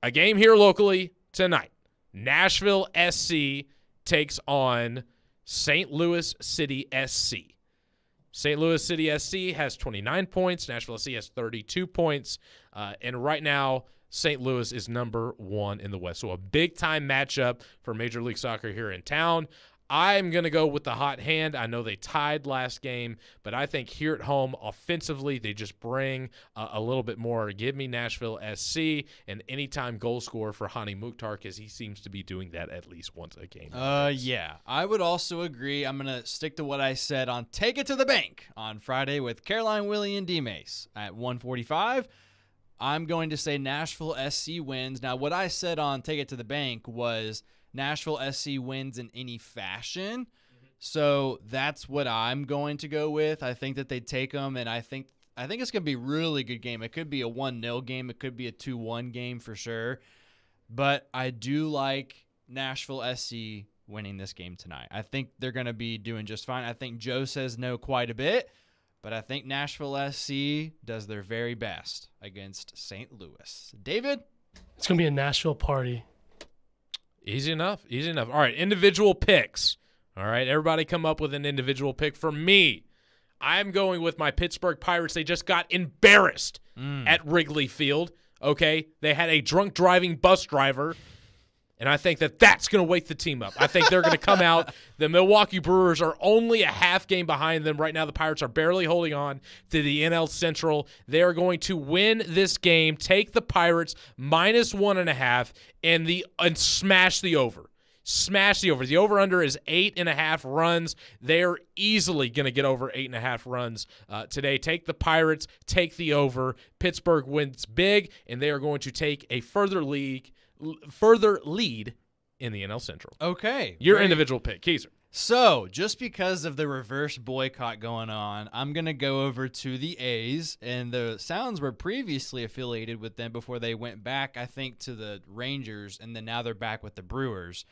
A game here locally tonight. Nashville SC takes on St. Louis City SC. St. Louis City SC has 29 points. Nashville SC has 32 points. And right now, St. Louis is number 1 in the West. So a big-time matchup for Major League Soccer here in town. I'm going to go with the hot hand. I know they tied last game, but I think here at home, offensively, they just bring a little bit more. Give me Nashville SC, and anytime goal scorer for Hani Mukhtar, because he seems to be doing that at least once a game. Yeah. I would also agree. I'm going to stick to what I said on Take It to the Bank on Friday with Caroline, Willie, and D-Mace at 145. I'm going to say Nashville SC wins. Now, what I said on Take It to the Bank was Nashville SC wins in any fashion. So that's what I'm going to go with. I think that they take them, and I think it's going to be a really good game. It could be a 1-0 game. It could be a 2-1 game for sure. But I do like Nashville SC winning this game tonight. I think they're going to be doing just fine. I think Joe says no quite a bit, but I think Nashville SC does their very best against St. Louis. David? It's going to be a Nashville party. Easy enough. All right, individual picks. All right, everybody come up with an individual pick. For me, I'm going with my Pittsburgh Pirates. They just got embarrassed at Wrigley Field, okay? They had a drunk driving bus driver, and I think that's going to wake the team up. I think they're going to come out. The Milwaukee Brewers are only a half game behind them. Right now, the Pirates are barely holding on to the NL Central. They are going to win this game, take the Pirates -1.5, and smash the over. Smash the over. The over-under is 8.5 runs. They are easily going to get over 8.5 runs today. Take the Pirates. Take the over. Pittsburgh wins big, and they are going to take a further lead in the NL Central. Okay. Your great. individual pick, Keiser. So, just because of the reverse boycott going on, I'm going to go over to the A's, and the Sounds were previously affiliated with them before they went back, I think, to the Rangers, and then now they're back with the Brewers.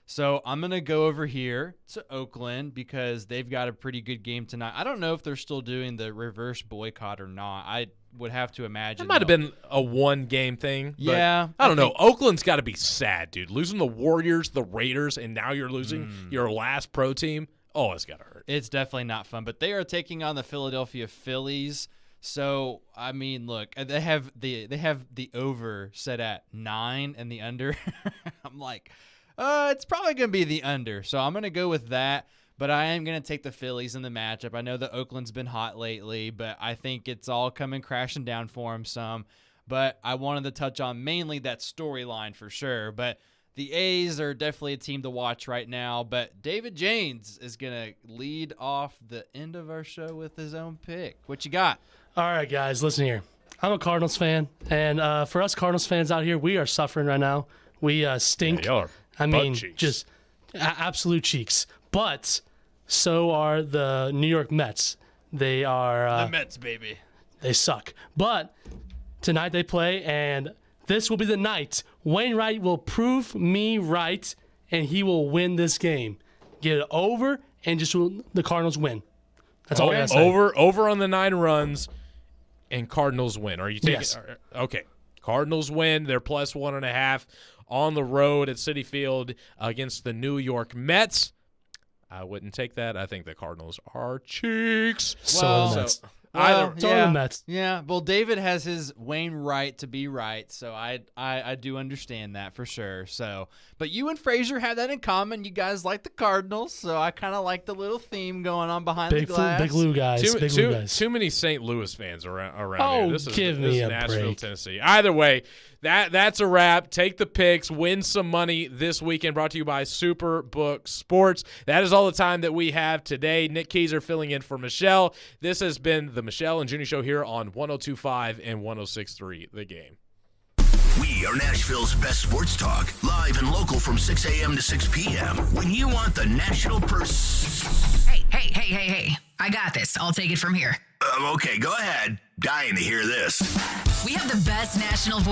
So I'm going to go over here to Oakland because they've got a pretty good game tonight. I don't know if they're still doing the reverse boycott or not. I would have to imagine. It might have been a one-game thing. Yeah. I don't know. Oakland's got to be sad, dude. Losing the Warriors, the Raiders, and now you're losing your last pro team. Oh, it's got to hurt. It's definitely not fun. But they are taking on the Philadelphia Phillies. So, I mean, look, they have the over set at 9 and the under. I'm like, it's probably going to be the under. So I'm going to go with that. But I am going to take the Phillies in the matchup. I know that Oakland's been hot lately, but I think it's all coming crashing down for them some. But I wanted to touch on mainly that storyline for sure. But the A's are definitely a team to watch right now. But David Janes is going to lead off the end of our show with his own pick. What you got? All right, guys, listen here. I'm a Cardinals fan, and for us Cardinals fans out here, we are suffering right now. We stink. Yeah, I mean, cheeks. just absolute cheeks. But so are the New York Mets. They are the Mets, baby. They suck. But tonight they play, and this will be the night Wainwright will prove me right, and he will win this game. Get it over, and just the Cardinals win. That's all I gotta say. Over on the 9 runs, and Cardinals win. Are you taking? Yes. Okay. Cardinals win. They're plus 1.5 on the road at Citi Field against the New York Mets. I wouldn't take that. I think the Cardinals are cheeks. So Mets. The Mets. Yeah. Well, David has his Wainwright to be right, so I do understand that for sure. So, but you and Frazier have that in common. You guys like the Cardinals, so I kind of like the little theme going on behind the glass. Big Lou guys. Too many St. Louis fans around oh, here. This give is me a Nashville, break. Tennessee. Either way, that's a wrap. Take the picks, win some money this weekend. Brought to you by Superbook Sports. That is all the time that we have today. Nick Keiser filling in for Michelle. This has been the Michelle and Junnie Show here on 102.5 and 106.3 The Game. We are Nashville's best sports talk, live and local from 6 a.m. to 6 p.m. When you want the national Hey. I got this. I'll take it from here. Okay, go ahead. Dying to hear this. We have the best national voice